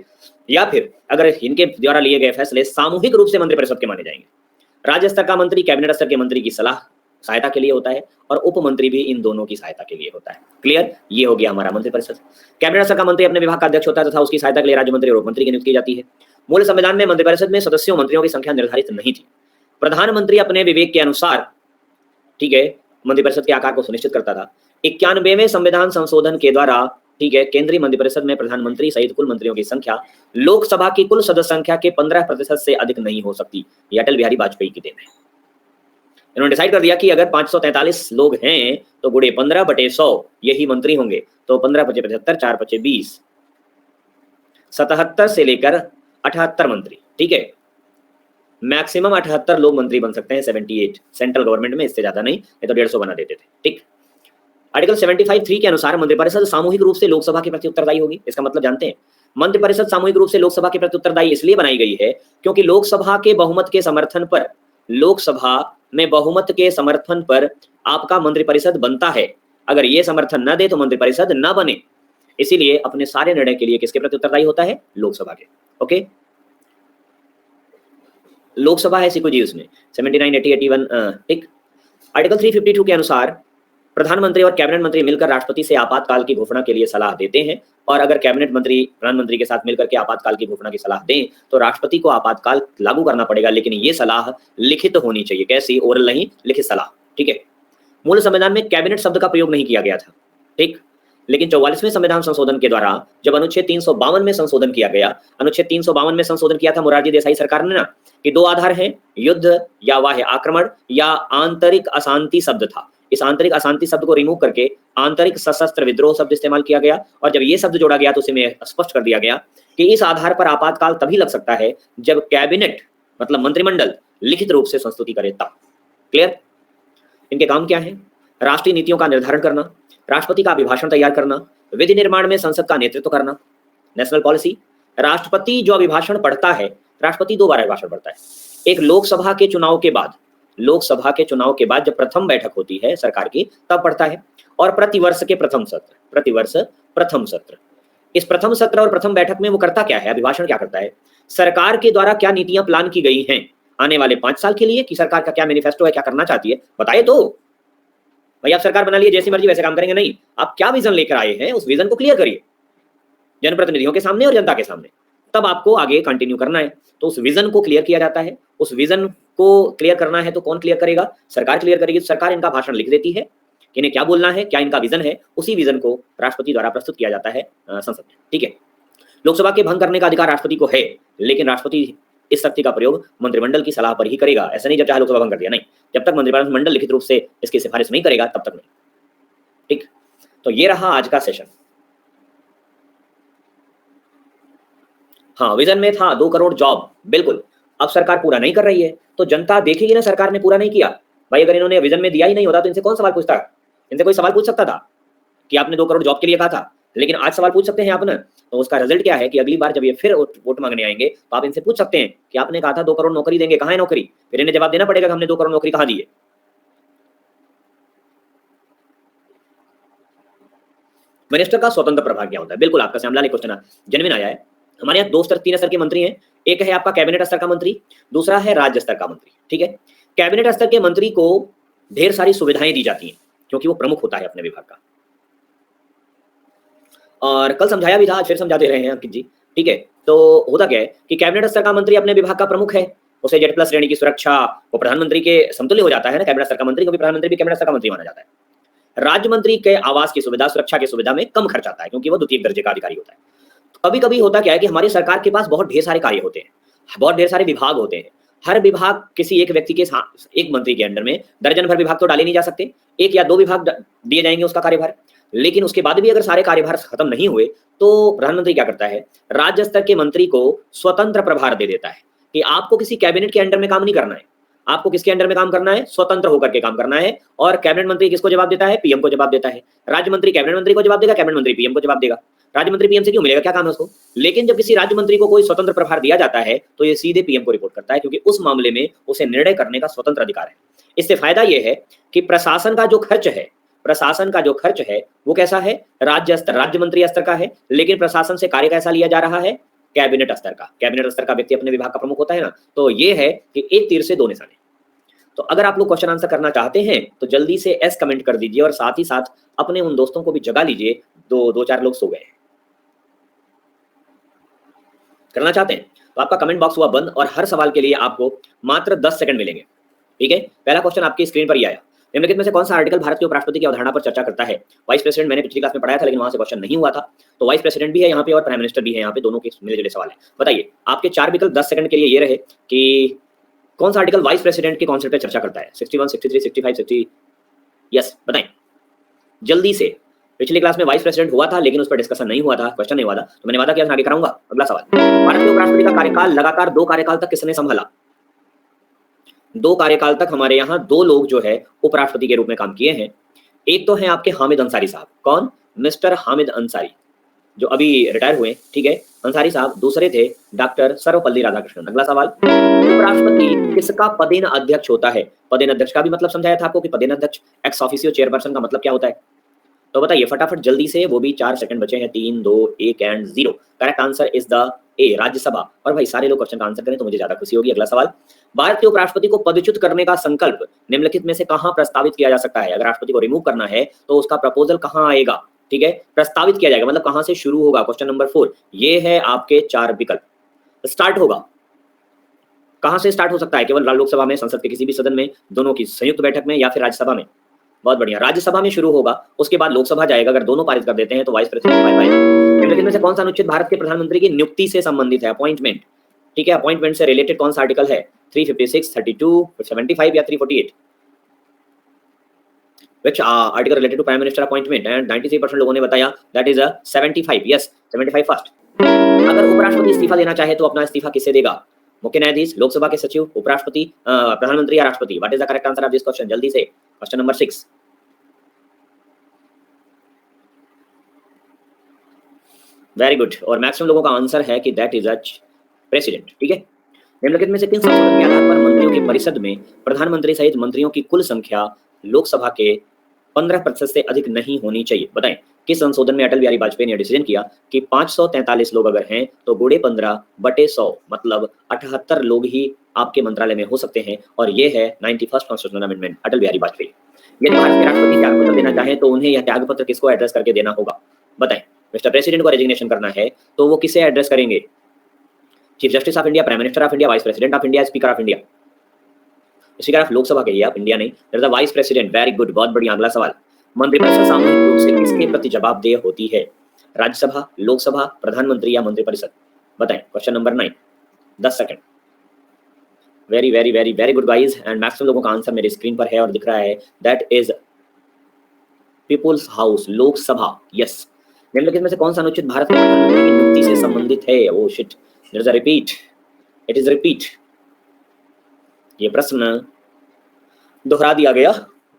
या फिर अगर इनके द्वारा लिए गए फैसले सामूहिक रूप से मंत्रिपरिषद के माने जाएंगे। राज्य स्तर का मंत्री कैबिनेट स्तर के मंत्री की सलाह सहायता के लिए होता है और उप मंत्री भी इन दोनों की सहायता के लिए होता है। क्लियर, ये हो गया हमारा मंत्रिपरिषद। कैबिनेट स्तर का मंत्री अपने विभाग का अध्यक्ष होता है तथा उसकी सहायता के लिए राज्य मंत्री और उप मंत्री की नियुक्ति की जाती है। मूल संविधान में मंत्रिपरिषद में सदस्यों मंत्रियों की संख्या निर्धारित नहीं थी। प्रधानमंत्री अपने विवेक के अनुसार, ठीक है, मंत्रिपरिषद के आकार को सुनिश्चित करता था। 91वें संविधान संशोधन के द्वारा, ठीक है, केंद्रीय मंत्रिपरिषद में प्रधानमंत्री सहित कुल मंत्रियों की संख्या लोकसभा की कुल सदस्य संख्या के 15% से अधिक नहीं हो सकती। ये अटल बिहारी वाजपेयी की देन है। इन्होंने डिसाइड कर दिया कि अगर 543 लोग हैं तो गुणे 15/100 यही मंत्री होंगे। तो 15×5 = 75, 4×5 = 20, 77 से लेकर 78 मंत्री। ठीक है, मैक्सिमम 78 लोग मंत्री बन सकते हैं, 78 सेंट्रल गवर्नमेंट में, इससे ज्यादा नहीं, ये तो 150 बना देते थे। ठीक, आर्टिकल 75(3) के अनुसार मंत्रिपरिषद सामूहिक रूप से लोकसभा के प्रति उत्तरदायी होगी। इसका मतलब जानते हैं, मंत्रिपरिषद सामूहिक रूप से लोकसभा के प्रति उत्तरदायी इसलिए बनाई गई है क्योंकि लोकसभा के बहुमत के समर्थन पर, लोकसभा में बहुमत के समर्थन पर आपका मंत्रिपरिषद बनता है। अगर ये समर्थन न दे तो मंत्रिपरिषद न बने। इसीलिए अपने सारे निर्णय के लिए किसके प्रति उत्तरदायी होता है? लोकसभा के। ओके, लोकसभा है सिको जी उसमें 79, 80, 81। ठीक, आर्टिकल 352 के अनुसार प्रधानमंत्री और कैबिनेट मंत्री मिलकर राष्ट्रपति से आपातकाल की घोषणा के लिए सलाह देते हैं और अगर कैबिनेट मंत्री प्रधानमंत्री के साथ मिलकर के आपातकाल की घोषणा की सलाह दें तो राष्ट्रपति को आपातकाल लागू करना पड़ेगा, लेकिन ये सलाह लिखित होनी चाहिए। कैसी? ओरल नहीं, लिखित सलाह। ठीक है, मूल संविधान में कैबिनेट शब्द का प्रयोग नहीं किया गया था। ठीक, लेकिन 44वें संविधान संशोधन के द्वारा जब अनुच्छेद 352 में संशोधन किया गया, अनुच्छेद 352 में संशोधन किया था मोरारजी देसाई सरकार ने ना, कि 2 आधार हैं, युद्ध या बाह्य आक्रमण या आंतरिक अशांति शब्द था। इस आंतरिक अशांति शब्द को रिमूव करके आंतरिक सशस्त्र विद्रोह शब्द इस्तेमाल किया गया और जब ये शब्द जोड़ा गया तो उसे स्पष्ट कर दिया गया कि इस आधार पर आपातकाल तभी लग सकता है जब कैबिनेट, मतलब मंत्रिमंडल, लिखित रूप से संस्तुति करे तब। क्लियर? इनके काम क्या है? राष्ट्रीय नीतियों का निर्धारण करना, राष्ट्रपति का अभिभाषण तैयार करना, विधि निर्माण में संसद का नेतृत्व करना, नेशनल पॉलिसी। राष्ट्रपति जो अभिभाषण पढ़ता है, राष्ट्रपति 2 बार अभिभाषण पढ़ता है, एक लोकसभा के चुनाव के बाद, लोकसभा के चुनाव के बाद जब प्रथम बैठक होती है सरकार की तब पढ़ता है, और प्रतिवर्ष के प्रथम सत्र, प्रतिवर्ष प्रथम सत्र। इस प्रथम सत्र और प्रथम बैठक में वो करता क्या है? अभिभाषण क्या करता है? सरकार के द्वारा क्या नीतियां प्लान की गई हैं आने वाले 5 साल के लिए, कि सरकार का क्या मैनिफेस्टो है, क्या करना चाहती है, बताइए तो। भाई आप सरकार बना लिए, जैसी मर्जी वैसे काम करेंगे नहीं, आप क्या विजन लेकर आए हैं उस विजन को क्लियर करिए जनप्रतिनिधियों के सामने और जनता के सामने, तब आपको आगे कंटिन्यू करना है। तो उस विजन को क्लियर किया जाता है। उस विजन को क्लियर करना है तो कौन क्लियर करेगा? सरकार क्लियर करेगी। सरकार इनका भाषण लिख देती है, इन्हें क्या बोलना है, क्या इनका विजन है, उसी विजन को राष्ट्रपति द्वारा प्रस्तुत किया जाता है संसद में। ठीक है, लोकसभा के भंग करने का अधिकार राष्ट्रपति को है, लेकिन राष्ट्रपति इस शक्ति का प्रयोग मंत्रिमंडल की सलाह पर ही करेगा। ऐसा नहीं जब चाहे लोकसभा भंग कर दिया, नहीं, जब तक मंत्रिमंडल लिखित रूप से इसकी सिफारिश नहीं करेगा तब तक नहीं। ठीक, तो ये रहा आज का सेशन। हाँ, विजन में था 2 करोड़ जॉब, बिल्कुल। अब सरकार पूरा नहीं कर रही है तो जनता देखेगी ना, सरकार ने पूरा नहीं किया। भाई अगर इन्होंने विजन में दिया ही नहीं होता तो इनसे कौन सवाल पूछता? इनसे कोई सवाल पूछ सकता था कि आपने 2 करोड़ जॉब के लिए कहा था, लेकिन आज सवाल पूछ सकते हैं आप ना। तो उसका रिजल्ट क्या है कि अगली बार जब ये फिर वोट मांगने आएंगे तो आप इनसे पूछ सकते हैं कि आपने कहा था 2 करोड़ नौकरी देंगे, कहाँ है नौकरी? फिर इन्हें जवाब देना पड़ेगा कि हमने 2 करोड़ नौकरी कहाँ दी है। मिनिस्टर का स्वतंत्र प्रभार क्या होता है? बिल्कुल आपका श्यामलाल क्वेश्चन जेन्युइन आया है। हमारे यहाँ 2 स्तर 3 स्तर के मंत्री हैं। एक है आपका कैबिनेट स्तर का मंत्री, दूसरा है राज्य स्तर का मंत्री। ठीक है, कैबिनेट स्तर के मंत्री को ढेर सारी सुविधाएं दी जाती हैं क्योंकि वो प्रमुख होता है अपने विभाग का। और कल समझाया भी था, आज फिर समझा दे रहे हैं अंकित जी, ठीक है। तो होता क्या है कि कैबिनेट स्तर का मंत्री अपने विभाग का प्रमुख है, उसे जेड प्लस श्रेणी की सुरक्षा वो प्रधानमंत्री के समतुल्य हो जाता है ना, कैबिनेट स्तर का मंत्री को भी प्रधानमंत्री भी कैबिनेट स्तर का मंत्री माना जाता है। राज्य मंत्री के आवास की सुविधा, सुरक्षा की सुविधा में कम खर्च आता है क्योंकि वो द्वितीय दर्जे का अधिकारी होता है। कभी कभी होता क्या है कि हमारी सरकार के पास बहुत ढेर सारे कार्य होते हैं, बहुत ढेर सारे विभाग होते हैं। हर विभाग किसी एक व्यक्ति के एक मंत्री के अंडर में दर्जन भर विभाग तो डाले नहीं जा सकते, एक या दो विभाग दिए जाएंगे उसका कार्यभार। लेकिन उसके बाद भी अगर सारे कार्यभार खत्म नहीं हुए तो प्रधानमंत्री क्या करता है, राज्य स्तर के मंत्री को स्वतंत्र प्रभार दे देता है कि आपको किसी कैबिनेट के अंडर में काम नहीं करना है, आपको किसके अंडर में काम करना है, स्वतंत्र होकर के काम करना है। और कैबिनेट मंत्री किसको जवाब देता है, पीएम को जवाब देता है। राज्य मंत्री कैबिनेट मंत्री को जवाब देगा, कैबिनेट मंत्री पीएम को जवाब देगा। राज्य मंत्री पीएम से क्यों मिलेगा, क्या काम है उसको। लेकिन जब किसी राज्य मंत्री को कोई स्वतंत्र प्रभार दिया जाता है तो ये सीधे पीएम को रिपोर्ट करता है क्योंकि उस मामले में उसे निर्णय करने का स्वतंत्र अधिकार है। इससे फायदा यह है कि प्रशासन का जो खर्च है, प्रशासन का जो खर्च है वो कैसा है, राज्य स्तर, राज्य मंत्री स्तर का है, लेकिन प्रशासन से कार्य कैसा लिया जा रहा है, कैबिनेट स्तर का। कैबिनेट स्तर का व्यक्ति अपने विभाग का प्रमुख होता है ना, तो ये है कि एक तीर से दो निशाने। तो अगर आप लोग क्वेश्चन आंसर करना चाहते हैं तो जल्दी से एस कमेंट कर दीजिए और साथ ही साथ अपने उन दोस्तों को भी जगा लीजिए, दो चार लोग सो गए हैं। करना चाहते हैं तो आपका कमेंट बॉक्स हुआ बंद और हर सवाल के लिए आपको मात्र 10 सेकंड मिलेंगे, ठीक है। पहला क्वेश्चन आपकी स्क्रीन पर ही आया, निम्नलिखित में से कौन सा आर्टिकल भारत के उपराष्ट्रपति की अवधारणा पर चर्चा करता है। वाइस प्रेसिडेंट मैंने पिछली क्लास में पढ़ाया था लेकिन वहां से क्वेश्चन नहीं हुआ था, तो वाइस प्रेसिडेंट भी है यहाँ पे और प्राइम मिनिस्टर भी है यहाँ पे, दोनों के मिले जुले सवाल है। बताइए आपके चार विकल्प 10 सेकंड के लिए ये रहे कि कौन सा आर्टिकल वाइस प्रेसिडेंट के कॉन्सेप्ट पे चर्चा करता है। 61, 63, 65, 60, यस बताएं जल्दी से। पिछली क्लास में वाइस प्रेसिडेंट हुआ था लेकिन उस पर डिस्कशन नहीं हुआ था, क्वेश्चन नहीं हुआ था, तो मैंने वादा किया था आगे कराऊंगा। अगला सवाल, भारत के उपराष्ट्रपति का कार्यकाल लगातार 2 कार्यकाल तक किसने संभाला। 2 कार्यकाल तक हमारे यहाँ 2 लोग जो है उपराष्ट्रपति के रूप में काम किए हैं। एक तो है आपके हामिद अंसारी साहब, कौन, मिस्टर हामिद अंसारी जो अभी रिटायर हुए, ठीक है, अंसारी साहब। दूसरे थे डॉक्टर सर्वपल्ली राधाकृष्णन। अगला सवाल, उपराष्ट्रपति किसका पदेन अध्यक्ष होता है। पदेन अध्यक्ष का भी मतलब समझाया था आपको कि पदेन अध्यक्ष एक्स ऑफिसियो चेयरपर्सन का मतलब क्या होता है। तो बताइए फटाफट जल्दी से, वो भी 4 सेकंड बचे हैं, 3, 2, 1 and 0। Correct answer is the ए, राज्यसभा। और भाई सारे लोग क्वेश्चन का आंसर करें तो मुझे ज्यादा खुशी होगी। अगला सवाल, भारत के उपराष्ट्रपति को पदच्युत करने का संकल्प निम्नलिखित में से कहां प्रस्तावित किया जा सकता है। अगर राष्ट्रपति को रिमूव करना है तो उसका प्रपोजल कहां आएगा, ठीक है, प्रस्तावित किया जाएगा, मतलब कहां से शुरू होगा। क्वेश्चन नंबर 4, ये है आपके 4 विकल्प। स्टार्ट होगा कहां से, स्टार्ट हो सकता है केवल लोकसभा में, संसद के किसी भी सदन में, दोनों की संयुक्त बैठक में, या फिर राज्यसभा में। बहुत बढ़िया, राज्यसभा में शुरू होगा, उसके बाद लोकसभा जाएगा। अगर दोनों पारित कर देते हैं तो वाइस प्रेसिडेंट बाय बाय। निम्नलिखित में से कौन सा अनुच्छेद भारत के प्रधानमंत्री की नियुक्ति से संबंधित है, अपॉइंटमेंट, ठीक है, अपॉइंटमेंट से रिलेटेड कौन सा आर्टिकल है। 356, 32, 75 या 348। which article related to prime minister appointment and 93% लोगों ने बताया that is a 75, yes 75 first. अगर उपराष्ट्रपति इस्तीफा देना चाहे तो अपना इस्तीफा किससे देगा, मुख्य न्यायाधीश, लोकसभा के सचिव, उपराष्ट्रपति, प्रधानमंत्री या राष्ट्रपति। What is the correct answer of this question, जल्दी से। Question number 6, very good. और मैक्सिमम लोगों का आंसर है कि दैट इज अ प्रेसिडेंट, ठीक है। निम्नलिखित में से किन संशोधन के आधार पर मंत्रियों की परिषद में प्रधानमंत्री सहित मंत्रियों की कुल संख्या लोकसभा के 15% से अधिक नहीं होनी चाहिए। बताएं किस संशोधन में अटल बिहारी वाजपेयी ने डिसीजन किया कि 543 लोग अगर हैं तो गुणे 15/100 मतलब 78 लोग ही आपके मंत्रालय में हो सकते हैं। और ये है 91st constitutional amendment, Atal Bihari Vajpayee. यदि भारत के राष्ट्रपति त्याग पत्र देना चाहे तो उन्हें यह त्याग पत्र किसको एड्रेस करके देना होगा। बताएं मिस्टर प्रेसिडेंट को रेजिग्नेशन करना है तो वो किसे एड्रेस करेंगे, chief justice of India, prime minister of India, vice president of India, speaker of India. Speaker of Lok Sabha के, आप इंडिया नहीं, there is a vice president. Very good, बहुत बढ़िया। अगला सवाल, मंत्रिपरिषद सामूहिक रूप से किसके प्रति जवाबदेह होती है, राज्यसभा, लोकसभा, प्रधानमंत्री या मंत्रिपरिषद। बताएं question number 9, 10 second. Very very very very good guys, and maximum लोगों का आंसर मेरी स्क्रीन पर है और दिख रहा है, that is people's house, Lok Sabha. Yes. निम्नलिखित में से कौन सा अनुच्छेद भारत के प्रधानमंत्री की नियुक्ति से संबंधित है। Oh shit, there is a repeat, it is repeat. ये प्रश्न दोहरा दिया गया,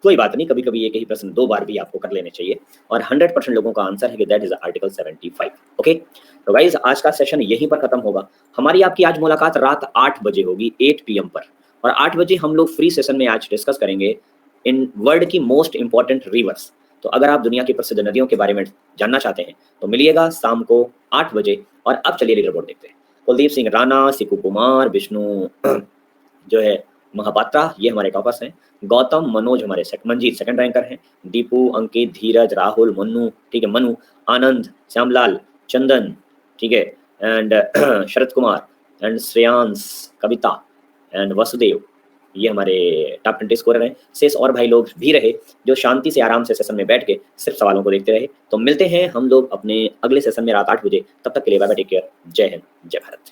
कोई बात नहीं, कभी कभी एक ही प्रश्न 2 बार भी आपको कर लेने चाहिए। और 100% लोगों का आंसर है कि दैट इज आर्टिकल 75। ओके, तो गाइस आज का सेशन यहीं पर खत्म होगा। हमारी आपकी आज मुलाकात रात 8 बजे होगी, 8 PM पर। और 8 बजे हम लोग फ्री सेशन में आज डिस्कस करेंगे इन वर्ल्ड की मोस्ट इंपॉर्टेंट रिवर्स। तो अगर आप दुनिया की प्रसिद्ध नदियों के बारे में जानना चाहते हैं तो मिलिएगा शाम को 8 बजे। और अब चलिए लीडर बोर्ड देखते हैं। कुलदीप सिंह राणा, सिकू कुमार, विष्णु जो है महापात्रा ये हमारे टॉपर्स हैं, गौतम मनोज हमारे मंजीत सेकंड रैंकर हैं, दीपू अंकित धीरज राहुल मन्नू, ठीक है मनु, आनंद श्यामलाल चंदन, ठीक है and Sharad Kumar and Shreyansh Kavita and Vasudev, ये हमारे टॉप 20 स्कोरर हैं। शेष और भाई लोग भी रहे जो शांति से आराम से सेशन में बैठ के सिर्फ सवालों को देखते रहे। तो मिलते हैं हम लोग अपने अगले सेशन में रात 8 बजे, तब तक के लिए बाय बाय, टेक केयर, जय हिंद जय भारत।